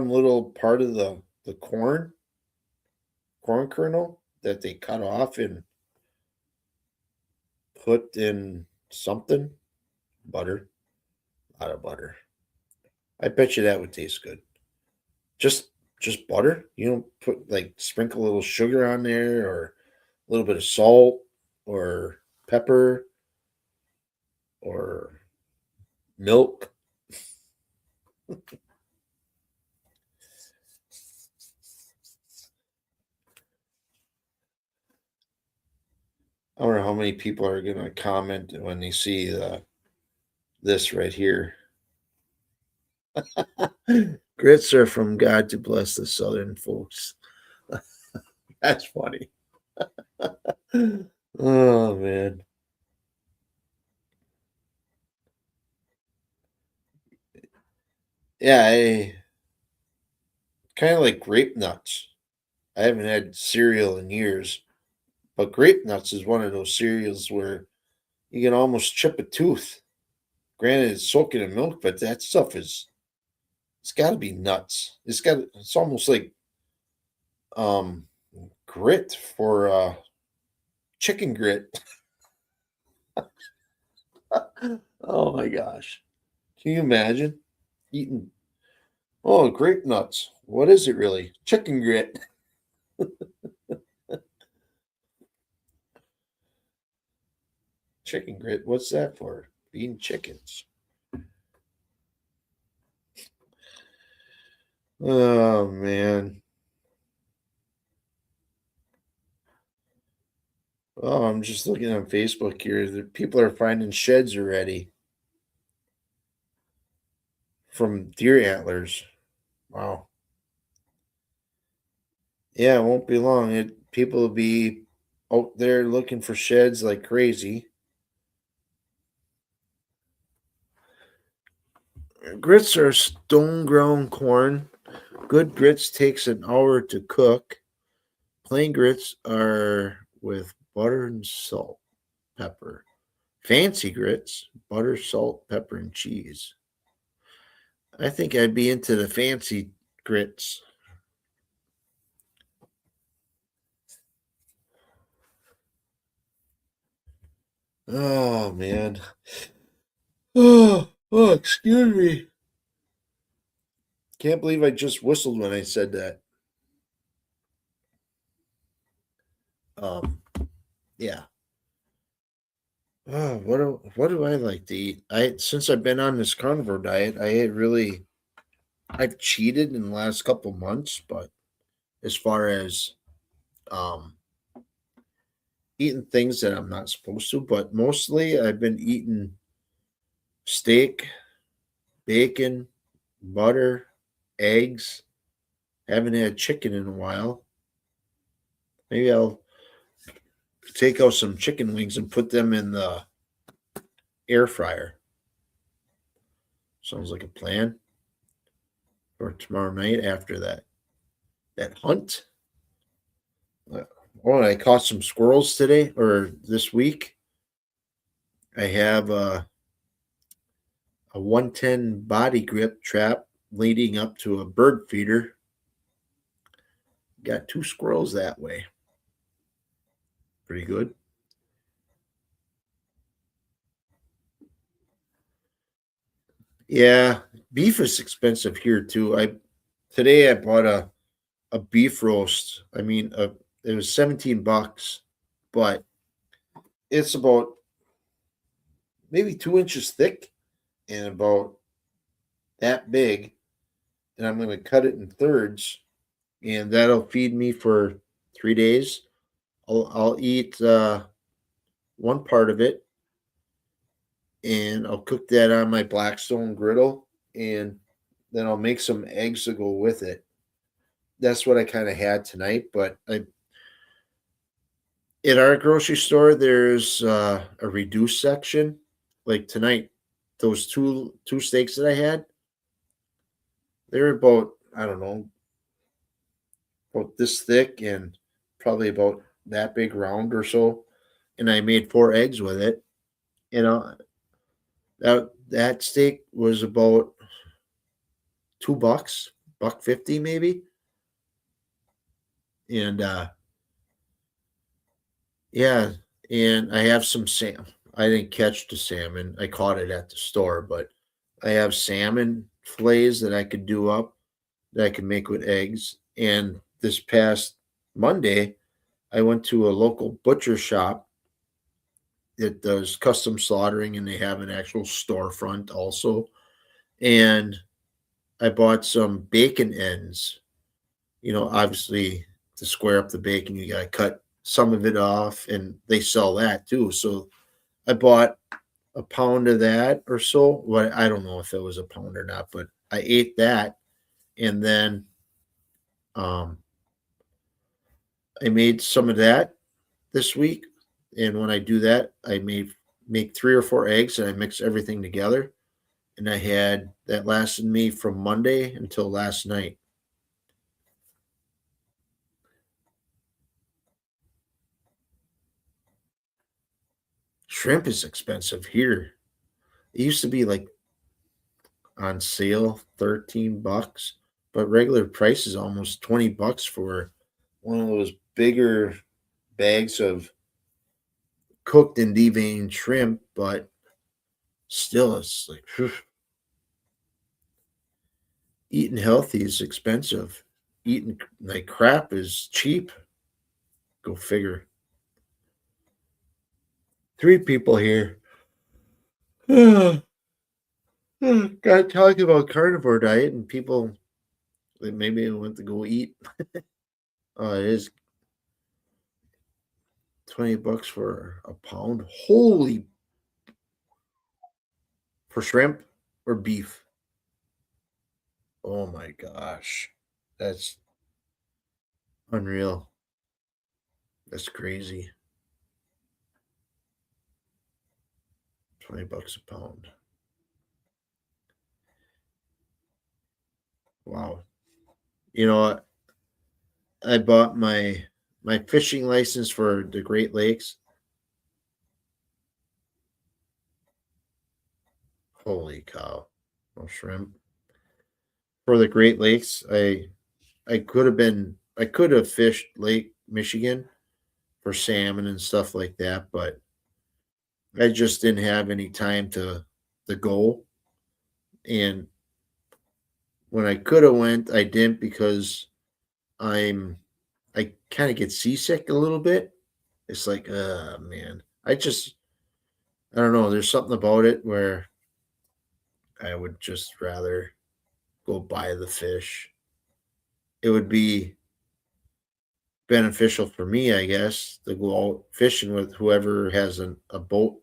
little part of the corn kernel that they cut off and put in something? Butter, a lot of butter. I bet you that would taste good. Just just butter. You don't put like sprinkle a little sugar on there or a little bit of salt or pepper or milk. I wonder how many people are going to comment when they see this right here. Grits are from God to bless the Southern folks. That's funny. Oh man. Yeah, I kind of like grape nuts. I haven't had cereal in years, but grape nuts is one of those cereals where you can almost chip a tooth. Granted, it's soaking in milk, but that stuff is it's got to be nuts. It's almost like um grit for chicken grit. Oh my gosh. Can you imagine eating grape nuts? What is it really? Chicken grit. Chicken grit. What's that for? Eating chickens. Oh man. Oh, I'm just looking on Facebook here. The people are finding sheds already from deer antlers. Wow. Yeah, it won't be long. People will be out there looking for sheds like crazy. Grits are stone ground corn. Good grits takes an hour to cook. Plain grits are with butter and salt, pepper. Fancy grits, butter, salt, pepper, and cheese. I think I'd be into the fancy grits. Oh man. Oh, excuse me. Can't believe I just whistled when I said that. Um, yeah. Oh, what do I like to eat? I since I've been on this carnivore diet, I've cheated in the last couple months, but as far as um eating things that I'm not supposed to, but mostly I've been eating steak, bacon, butter, eggs. Haven't had chicken in a while. Maybe I'll take out some chicken wings and put them in the air fryer. Sounds like a plan for tomorrow night after that hunt. Uh, Oh, I caught some squirrels today or this week. I have a 110 body grip trap leading up to a bird feeder. Got two squirrels that way. Pretty good. Yeah, beef is expensive here too. I today I bought a beef roast. It was $17, but it's about maybe 2 inches thick and about that big. And I'm going to cut it in thirds, and that'll feed me for 3 days. I'll eat one part of it, and I'll cook that on my Blackstone griddle, and then I'll make some eggs to go with it. That's what I kind of had tonight. But at our grocery store, there's a reduced section. Like tonight, those two steaks that I had, they're about, I don't know, about this thick and probably about that big round or so. And I made 4 eggs with it. You know, that steak was about $2, buck 50 maybe. And yeah, and I have some sam. I didn't catch the salmon. I caught it at the store, but I have salmon fillets that I could do up that I can make with eggs. And this past Monday, I went to a local butcher shop that does custom slaughtering, and they have an actual storefront also. And I bought some bacon ends. Obviously, to square up the bacon, you got to cut some of it off, and they sell that too. So I bought a pound of that or so. What I don't know if it was a pound or not, but I ate that, and then um, I made some of that this week. And when I do that, I make 3 or 4 eggs, and I mix everything together. And I had that lasted me from Monday until last night. Shrimp is expensive here. It used to be like on sale, $13, but regular price is almost $20 for one of those bigger bags of cooked and deveined shrimp. But still, it's like phew, eating healthy is expensive. Eating like crap is cheap. Go figure. Three people here. Got talking about carnivore diet and people that maybe went to go eat. It is $20 for a pound. Holy, for shrimp or beef. Oh my gosh. That's unreal. That's crazy. $20 a pound. Wow. You know what? I bought my fishing license for the Great Lakes. Holy cow. No shrimp. For the Great Lakes, I could have fished Lake Michigan for salmon and stuff like that, but I just didn't have any time to go. And when I could have went, I didn't because I'm I kind of get seasick a little bit. It's like, man, I don't know. There's something about it where I would just rather go buy the fish. It would be beneficial for me, I guess, to go out fishing with whoever has a boat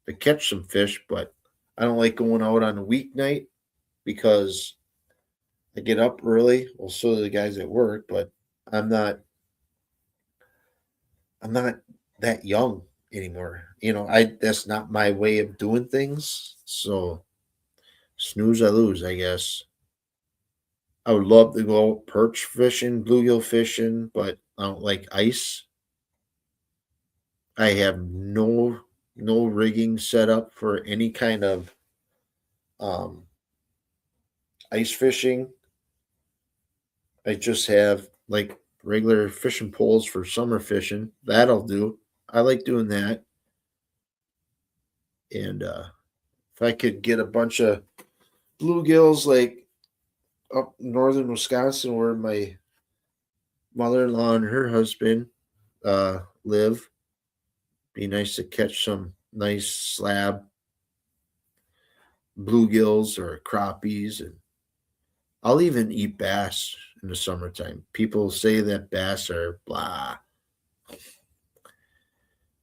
to catch some fish. But I don't like going out on a weeknight because I get up early. Well, so do the guys at work, but I'm not I'm not that young anymore. I that's not my way of doing things. So snooze I lose, I guess. I would love to go perch fishing, bluegill fishing, but I don't like ice. I have no rigging set up for any kind of um, ice fishing. I just have like regular fishing poles for summer fishing. That'll do. I like doing that. And if I could get a bunch of bluegills like up northern Wisconsin where my mother-in-law and her husband live, be nice to catch some nice slab bluegills or crappies, and I'll even eat bass in the summertime. People say that bass are blah.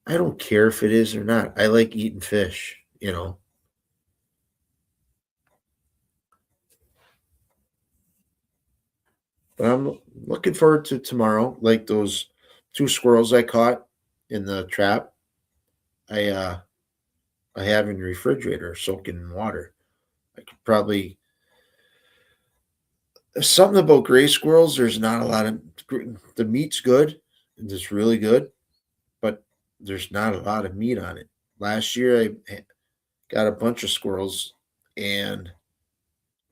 I don't care if it is or not. I like eating fish. But I'm looking forward to tomorrow. Like those two squirrels I caught in the trap. I uh I have in the refrigerator soaking in water. I could probably something about gray squirrels. There's not a lot of the meat's good. It's really good, but there's not a lot of meat on it. Last year I got a bunch of squirrels and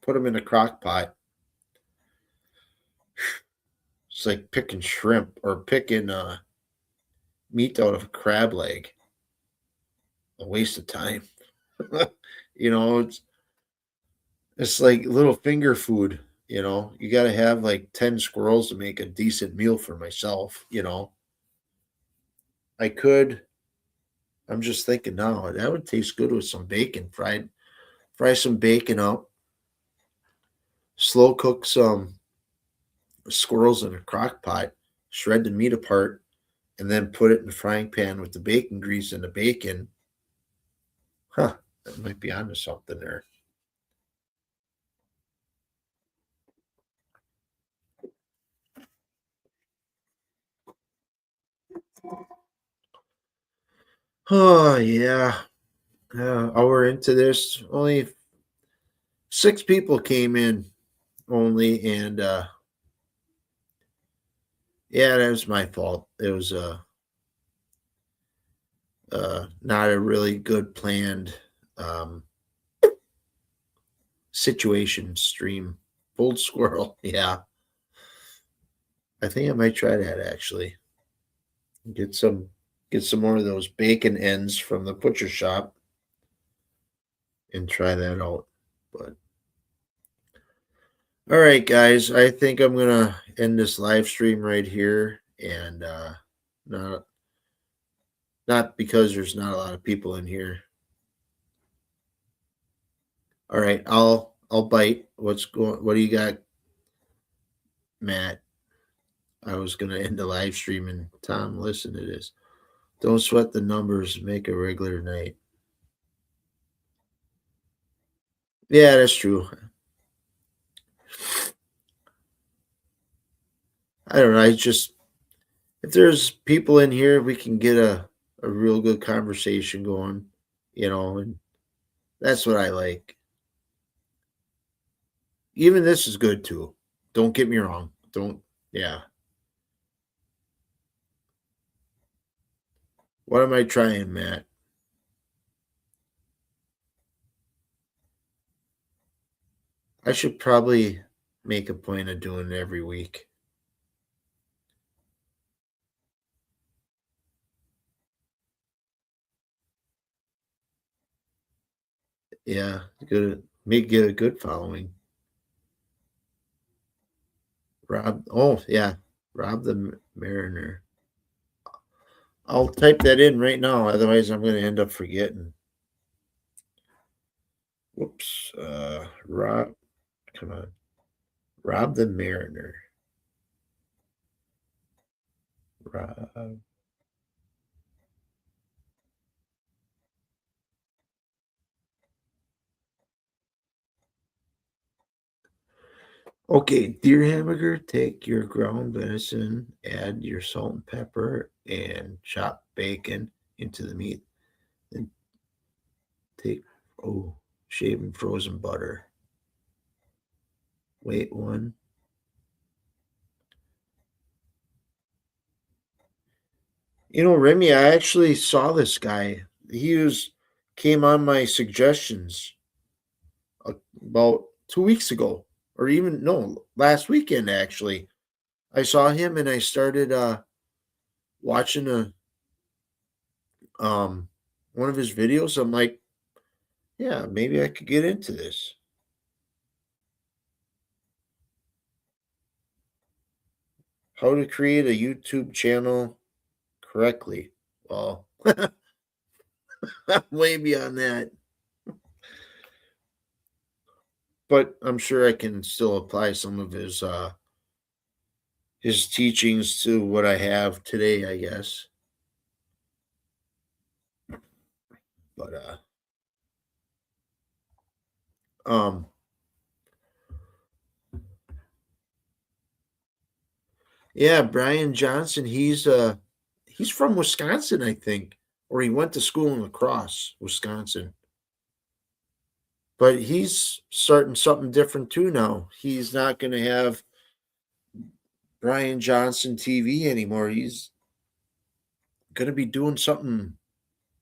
put them in a crock pot. It's like picking shrimp or picking meat out of a crab leg. A waste of time. you know, it's like little finger food. You got to have like 10 squirrels to make a decent meal for myself. I could, I'm just thinking now, that would taste good with some bacon. Fry some bacon up, slow cook some squirrels in a crock pot, shred the meat apart, and then put it in the frying pan with the bacon grease and the bacon. Huh, that might be onto something there. Oh, yeah. Hour into this, only 6 people came in only, and yeah, that was my fault. It was not a really good planned um, situation stream. Pulled squirrel, yeah. I think I might try that actually. Get some get some more of those bacon ends from the butcher shop and try that out. But all right, guys, I think I'm gonna end this live stream right here, and not not because there's not a lot of people in here. All right, I'll bite. What's going? What do you got, Matt? I was gonna end the live stream, and Tom, listen to this. Don't sweat the numbers. Make a regular night. Yeah, that's true. I don't know. I just if there's people in here, we can get a real good conversation going, and that's what I like. Even this is good too. Don't get me wrong. Don't. Yeah. What am I trying, Matt? I should probably make a point of doing it every week. Yeah, good. May get a good following. Rob. Oh yeah, Rob the Mariner. I'll type that in right now. Otherwise, I'm going to end up forgetting. Whoops. Rob. Come on. Rob the Mariner. Rob. Okay, deer hamburger. Take your ground venison, add your salt and pepper, and chop bacon into the meat. Then take shaved frozen butter. Wait one. Remy, I actually saw this guy. Came on my suggestions about 2 weeks ago, or even no, last weekend actually. I saw him and I started watching a um one of his videos. I'm like, yeah, maybe I could get into this. How to create a YouTube channel correctly. Well, I'm way beyond that, but I'm sure I can still apply some of his teachings to what I have today, I guess. But um yeah, Brian Johnson, he's from Wisconsin, I think, or he went to school in La Crosse, Wisconsin. But he's starting something different too now. He's not going to have Brian Johnson TV anymore. He's going to be doing something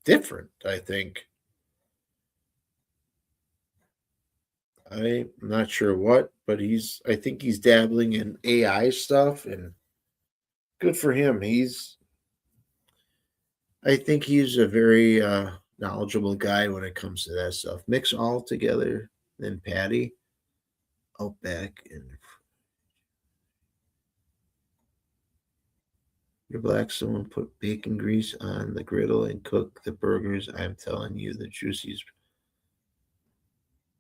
different, I think. I'm not sure what, but I think he's dabbling in AI stuff, and good for him. I think he's a very knowledgeable guy when it comes to that stuff. Mix all together, then Patty, Outback, and your Blackstone. Put bacon grease on the griddle and cook the burgers. I'm telling you, the juiciest.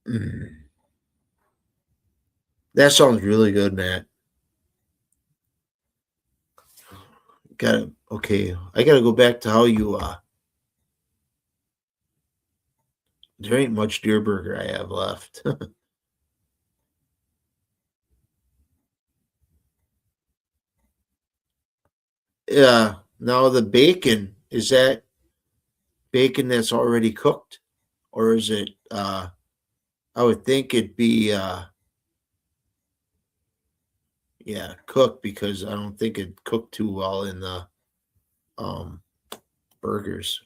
Mm. That sounds really good, Matt. Got okay. I gotta go back to how you. There ain't much deer burger I have left. Yeah. Now the bacon, is that bacon that's already cooked, or is it? I would think it'd be yeah, cooked, because I don't think it cooked too well in the um burgers.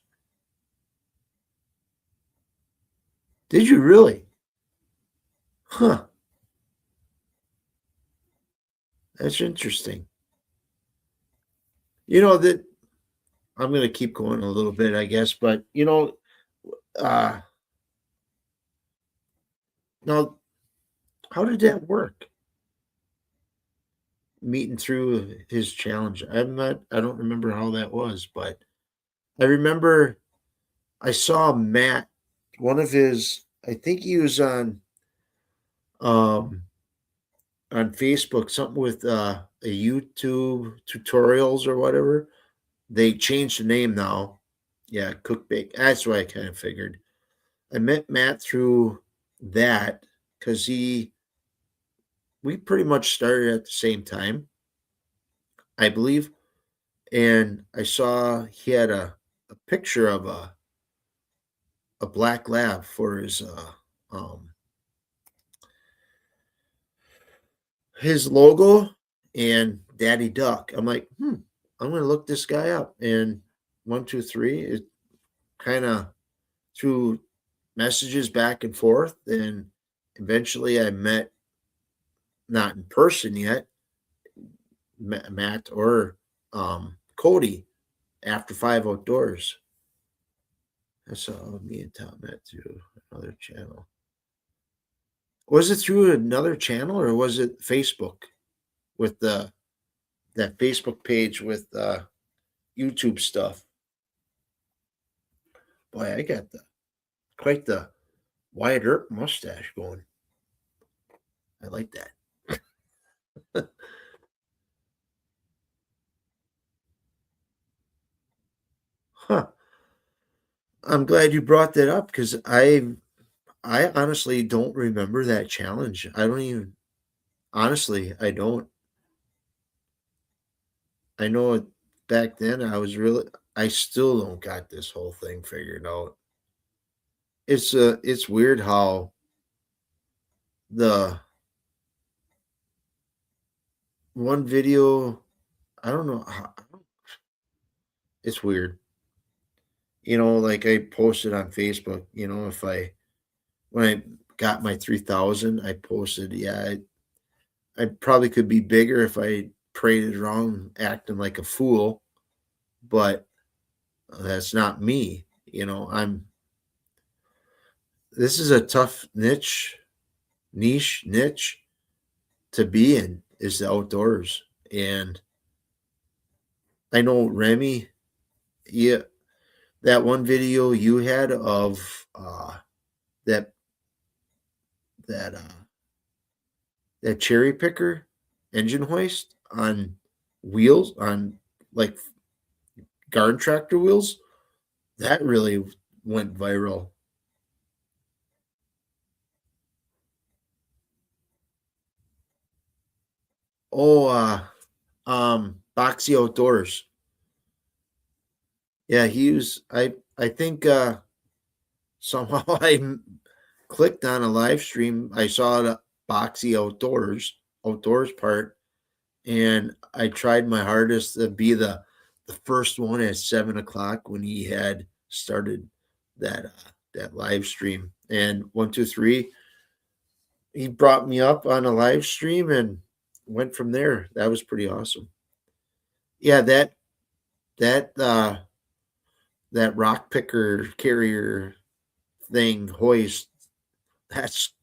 Did you really? Huh. That's interesting. That I'm gonna keep going a little bit, I guess, but uh now how did that work? Meeting through his challenge. I don't remember how that was, but I remember I saw Matt, one of his, I think he was um on Facebook, something with a YouTube tutorials or whatever. They changed the name now. Yeah, Cook Bake. That's what I kind of figured. I met Matt through that because we pretty much started at the same time, I believe. And I saw he had a picture of a black lab for um his logo and Daddy Duck. I'm like, I'm gonna look this guy up. And 1, 2, 3, it kind of through messages back and forth, and eventually I met, not in person yet, Matt or Cody after Five Outdoors. That's how me and Tom met too. Another channel. Was it through another channel or was it Facebook with that Facebook page with YouTube stuff? Boy, I got quite the Wyatt Earp mustache going. I like that. Huh. I'm glad you brought that up because I honestly don't remember that challenge. I don't even honestly, I don't. I know back then I still don't got this whole thing figured out. It's weird how the one video I don't know how, it's weird. Like I posted on Facebook, if I when I got my 3,000, I posted, yeah, I probably could be bigger if I paraded around acting like a fool, but that's not me. This is a tough niche to be in is the outdoors. And I know Remy, yeah, that one video you had of that that that cherry picker engine hoist on wheels on like garden tractor wheels, that really went viral. Oh, Boxy Outdoors. Yeah, I think somehow clicked on a live stream. I saw the Boxy outdoors part, and I tried my hardest to be the first one at 7 o'clock when he had started that live stream. And 1, 2, 3, he brought me up on a live stream and went from there. That was pretty awesome. Yeah, that that rock picker carrier thing hoist. That's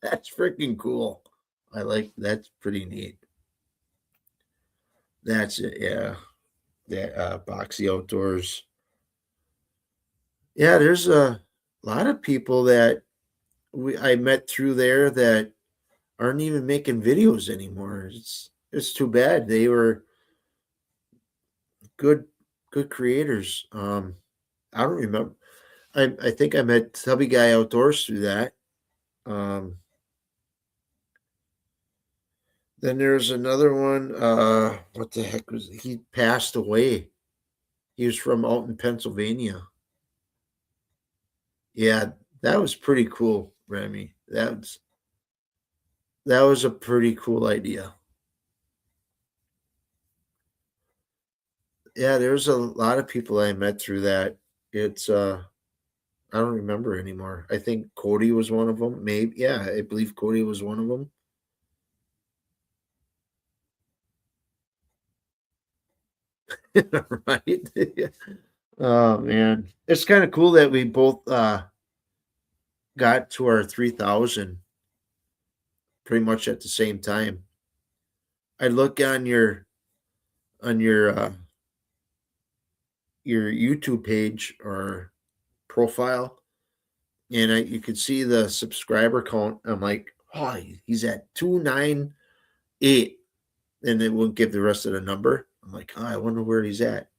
that's freaking cool. That's pretty neat. That's it. Yeah, that Boxy Outdoors. Yeah, there's a lot of people that I met through there that aren't even making videos anymore. It's too bad. They were good good creators. I don't remember. I think I met Tubby Guy Outdoors through that. Um, then there's another one. What the heck was he passed away? He was from out in Pennsylvania. Yeah, that was pretty cool, Remy. That was a pretty cool idea. Yeah, there's a lot of people I met through that. It's I don't remember anymore. I think Cody was one of them. Maybe yeah, I believe Cody was one of them. Right? Yeah. Oh man, it's kind of cool that we both got to our 3,000 pretty much at the same time. I look on your YouTube page or profile, and you could see the subscriber count. I'm like, oh, he's at 298, and it won't give the rest of the number. I'm like, oh, I wonder where he's at.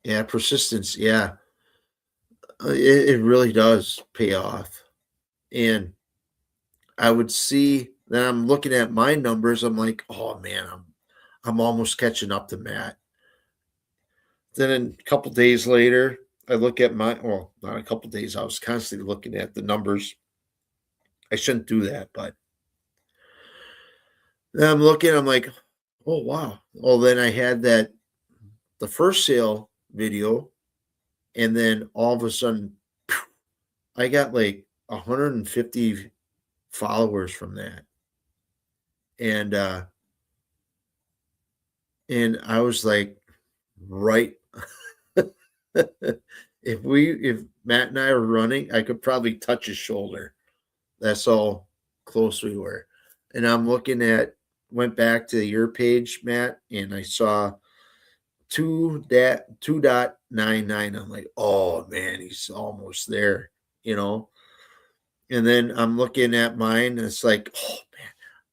Yeah, persistence. Yeah, it really does pay off. And I would see that I'm looking at my numbers. I'm like, oh man, I'm almost catching up to Matt. Then a couple days later, I look at not a couple days. I was constantly looking at the numbers. I shouldn't do that, but then I'm looking. I'm like, oh wow. Well, then I had the first sale video, and then all of a sudden, I got like 150 followers from that, and I was like, right. if Matt and I were running, I could probably touch his shoulder. That's how close we were. And I'm looking at went back to your page, Matt, and I saw 2.99. I'm like, oh man, he's almost there, you know. And then I'm looking at mine, and it's like, oh man,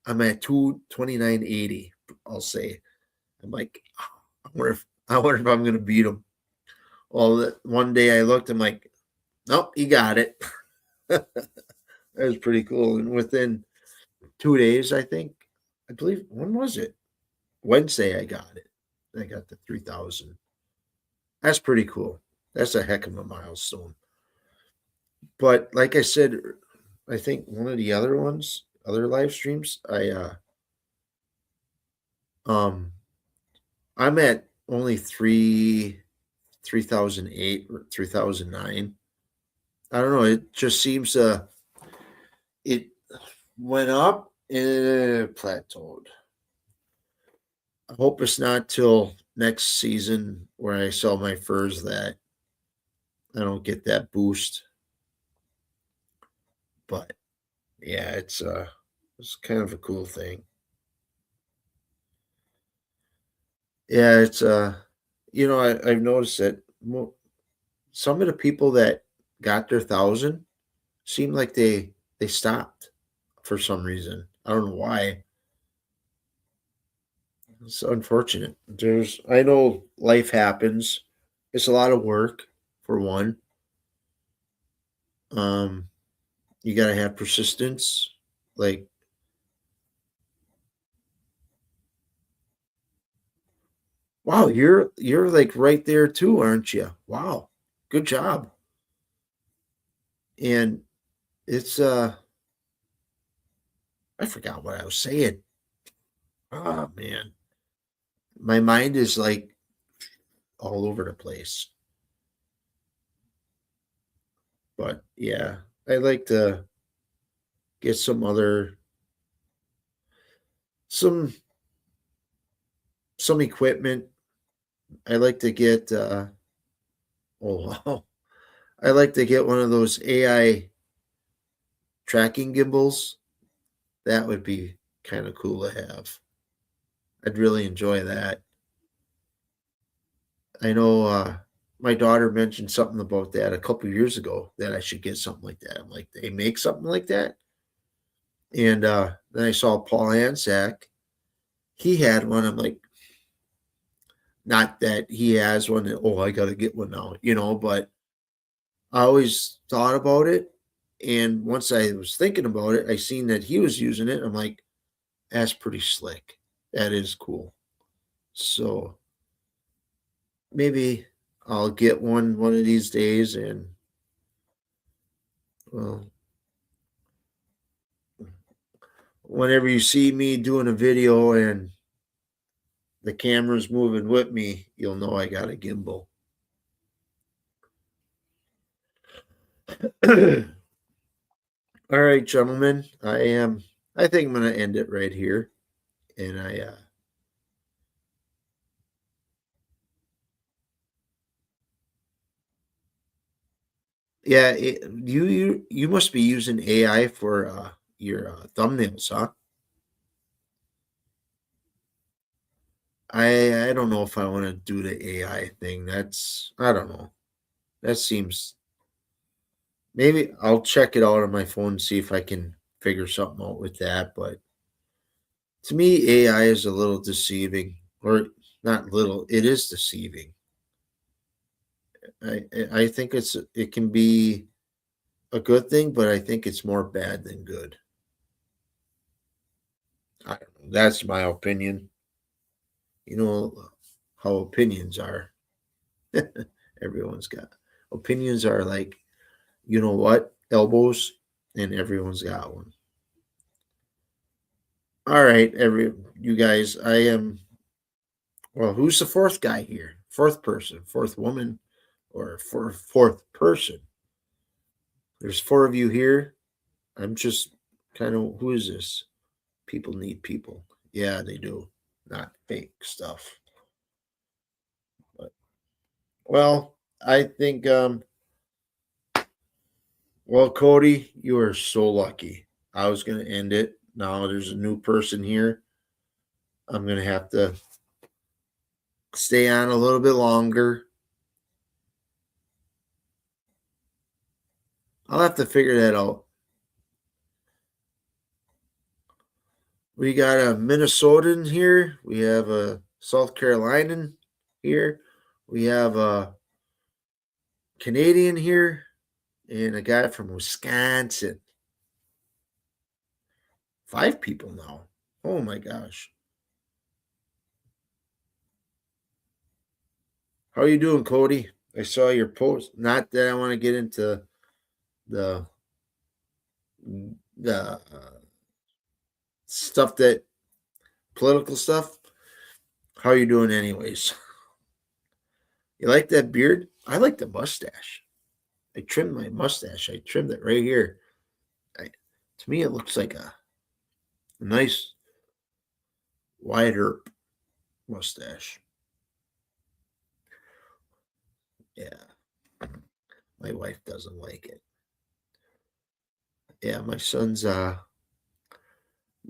I'm at 229.80. I'll say. I'm like, I wonder if I'm gonna beat him. Well, one day I looked, I'm like, nope, he got it. That was pretty cool. And within 2 days, I believe, when was it? Wednesday, I got it. I got the 3,000. That's pretty cool. That's a heck of a milestone. But like I said, I think one of the other ones, other live streams, um I'm at only 3,008 or 3,009. I don't know. It just seems it went up and it plateaued. I hope it's not till next season where I sell my furs that I don't get that boost. But yeah, it's kind of a cool thing. Yeah, I've noticed that some of the people that got their 1,000 seem like they stopped for some reason. I don't know why. It's unfortunate. I know life happens. It's a lot of work for one. Um, you got to have persistence. Like, wow, you're like right there too, aren't you? Wow, good job. And it's I forgot what I was saying. Oh man, my mind is like all over the place. But yeah, I like to get some some equipment. I like to get oh wow. I like to get one of those AI tracking gimbals. That would be kind of cool to have. I'd really enjoy that. I know my daughter mentioned something about that a couple years ago that I should get something like that. I'm like, they make something like that? And then I saw Paul Ansack. He had one. I'm like, not that he has one. Oh, I got to get one now, but I always thought about it. And once I was thinking about it, I seen that he was using it. I'm like, that's pretty slick. That is cool. So maybe I'll get one of these days. And well, whenever you see me doing a video and the camera's moving with me, you'll know I got a gimbal. All right, gentlemen. I think I'm gonna end it right here. And yeah, you must be using AI for your thumbnails, huh? I don't know if I want to do the AI thing. I don't know. That seems maybe I'll check it out on my phone and see if I can figure something out with that. But to me, AI is a little deceiving, or not little. It is deceiving. I think it can be a good thing, but I think it's more bad than good. I don't know. That's my opinion. You know how opinions are. Everyone's got opinions are like, you know what, elbows, and everyone's got one. All right, you guys. I am. Well, who's the fourth guy here? Fourth person, fourth woman, or fourth person? There's four of you here. I'm just kind of, who is this? People need people. Yeah, they do. Not fake stuff. But well, I think well, Cody, you are so lucky. I was gonna end it. Now there's a new person here. I'm gonna have to stay on a little bit longer. I'll have to figure that out. We got a Minnesotan here. We have a South Carolinian here. We have a Canadian here and a guy from Wisconsin. 5 people now. Oh my gosh. How are you doing, Cody? I saw your post. Not that I want to get into the the stuff that political stuff. How are you doing, anyways? You like that beard? I like the mustache. I trimmed my mustache. I trimmed it right here. To me, it looks like a nice wider mustache. Yeah, my wife doesn't like it. Yeah, my son's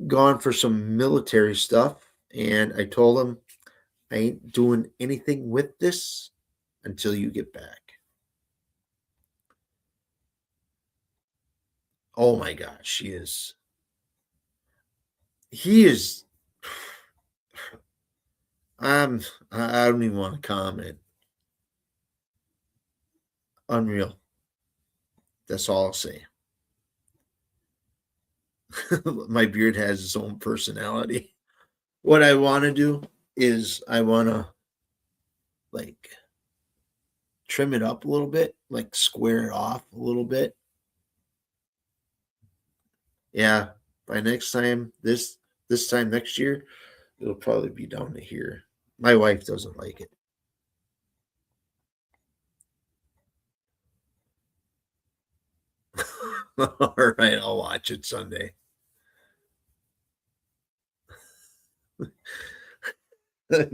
gone for some military stuff, and I told him I ain't doing anything with this until you get back. Oh my gosh, he is. He is. I'm. I don't even want to comment. Unreal. That's all I'll say. My beard has its own personality. What I want to do is I want to like trim it up a little bit, like square it off a little bit. Yeah, by next time this time next year, it'll probably be down to here. My wife doesn't like it. All right, I'll watch it Sunday.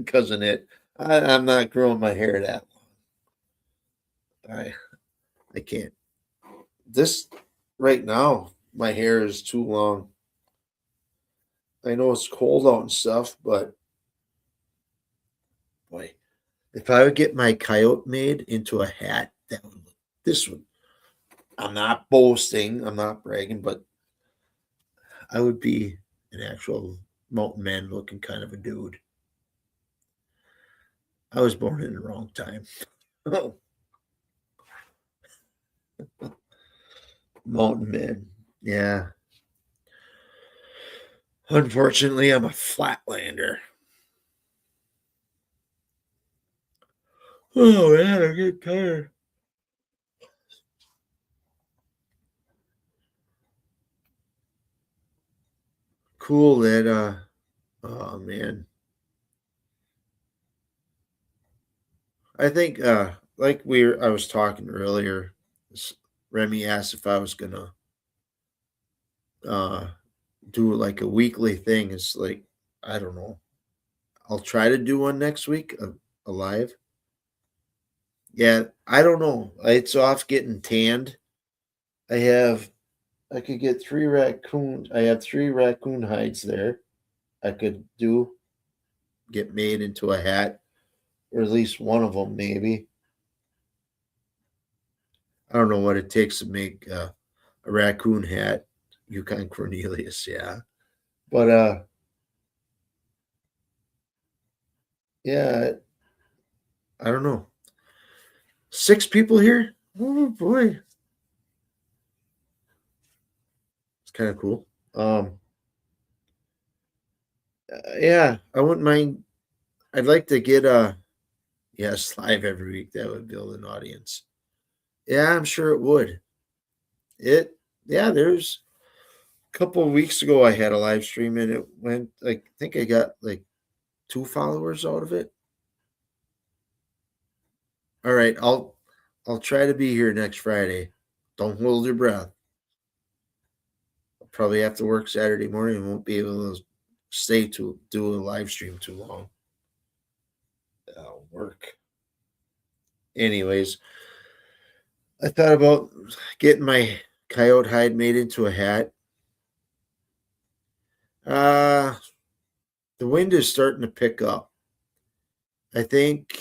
Cousin it. I'm not growing my hair that long. I can't. This right now, my hair is too long. I know it's cold out and stuff, but boy, if I would get my coyote made into a hat, that would this would. I'm not boasting. I'm not bragging, but I would be an actual mountain man looking kind of a dude. I was born in the wrong time. Mountain man. Yeah. Unfortunately, I'm a flatlander. Oh man, I get tired. Cool that oh man. I think like I was talking earlier, Remy asked if I was gonna uh do like a weekly thing. It's like I don't know. I'll try to do one next week, a live. Yeah, I don't know. It's off getting tanned. I have I could get 3 raccoons. I have 3 raccoon hides there. I could do get made into a hat, or at least one of them, maybe. I don't know what it takes to make a raccoon hat. Yukon Cornelius, yeah. But yeah, I don't know. 6 people here? Oh boy, it's kind of cool. Yeah, I wouldn't mind. I'd like to get yes live every week. That would build an audience. Yeah, I'm sure it would. It yeah, there's a couple of weeks ago I had a live stream and it went like I think I got like 2 followers out of it. All right, I'll try to be here next Friday. Don't hold your breath. I'll probably have to work Saturday morning and won't be able to stay to do a live stream too long. Work. anyways, I thought about getting my coyote hide made into a hat. Uh, the wind is starting to pick up. I think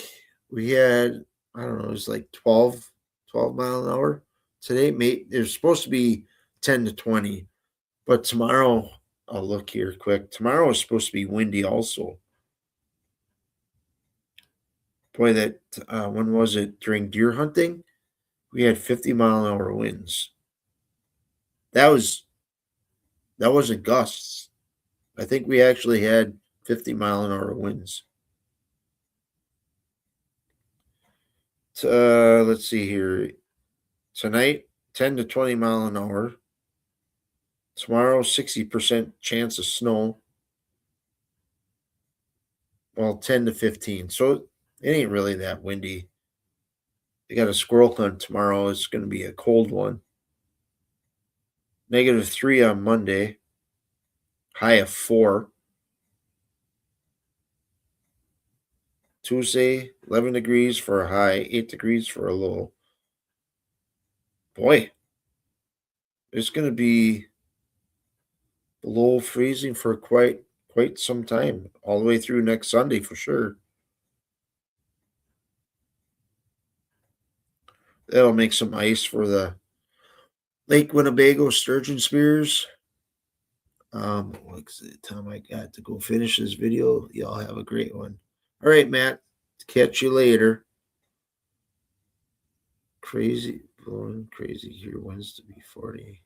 we had, I don't know, it was like 12 mile an hour today. There's supposed to be 10 to 20, but tomorrow, I'll look here quick. Tomorrow is supposed to be windy also. Boy, when was it? During deer hunting, we had 50-mile-an-hour winds. That was that wasn't gusts. I think we actually had 50-mile-an-hour winds. Let's see here. Tonight, 10 to 20 mile an hour. Tomorrow, 60% chance of snow. Well, 10 to 15. So it ain't really that windy. They got a squirrel hunt tomorrow. It's going to be a cold one. -3 on Monday. High of 4. Tuesday, 11 degrees for a high, 8 degrees for a low. Boy, it's going to be below freezing for quite some time, all the way through next Sunday for sure. That'll make some ice for the Lake Winnebago sturgeon spears. What's the time I got to go finish this video? Y'all have a great one. All right, Matt. Catch you later. Blowing crazy here. Winds to be 40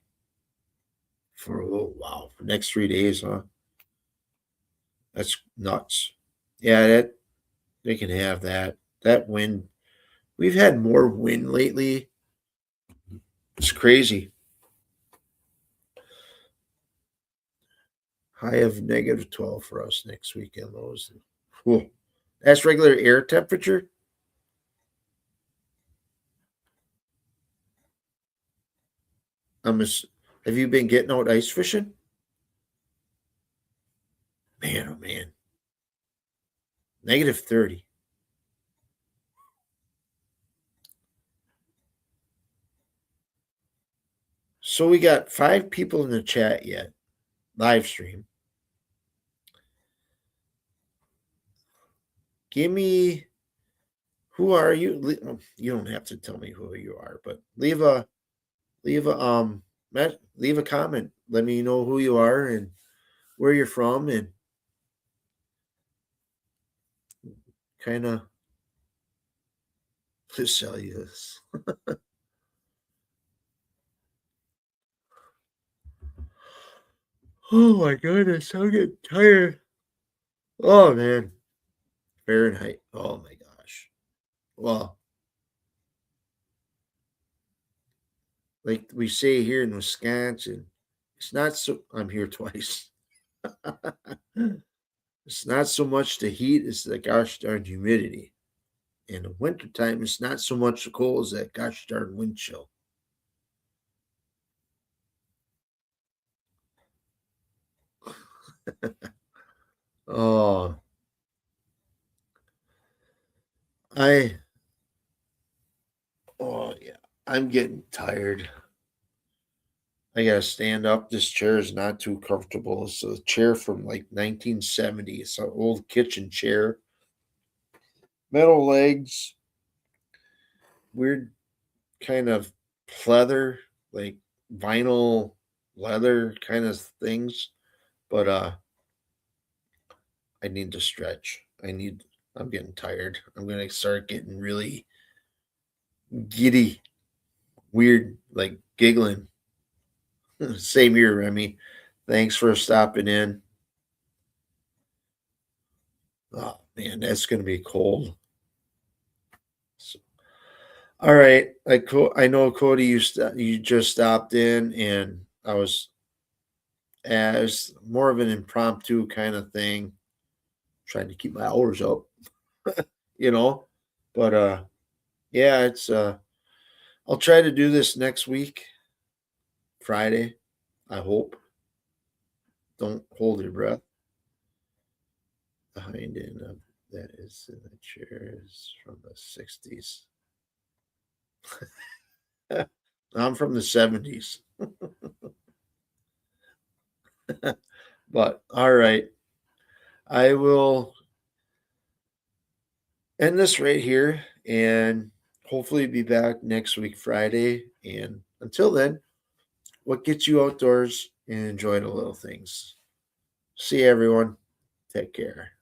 for a little wow. For next 3 days, huh? That's nuts. Yeah, that they can have that. That wind. We've had more wind lately. It's crazy. High of -12 for us next weekend. Those. Whew. That's regular air temperature. Have you been getting out ice fishing? Man, oh man. -30. So we got 5 people in the chat yet. Live stream. Give me who are you? You don't have to tell me who you are, but leave a leave a comment. Let me know who you are and where you're from and kind of sell you this. Oh my goodness, I'm getting tired. Oh man. Fahrenheit. Oh my gosh. Well, like we say here in Wisconsin, it's not so I'm here twice. It's not so much the heat, it's the gosh darn humidity. In the wintertime, it's not so much the cold as that gosh darn wind chill. Oh, I oh yeah, I'm getting tired. I gotta stand up. This chair is not too comfortable. It's a chair from like 1970. It's an old kitchen chair. Metal legs, weird kind of pleather, like vinyl leather kind of things. But I need to stretch. I'm getting tired. I'm gonna start getting really giddy, weird, like giggling. Same here, Remy. Thanks for stopping in. Oh man, that's gonna be cold. So, all right, I know Cody. You just stopped in, and I was as more of an impromptu kind of thing, trying to keep my hours up, you know. But yeah, it's I'll try to do this next week, Friday. I hope. Don't hold your breath. Behind in that is in the chairs from the 60s. I'm from the 70s. But all right. I will end this right here and hopefully be back next week, Friday. And until then, what gets you outdoors and enjoy the little things? See you, everyone. Take care.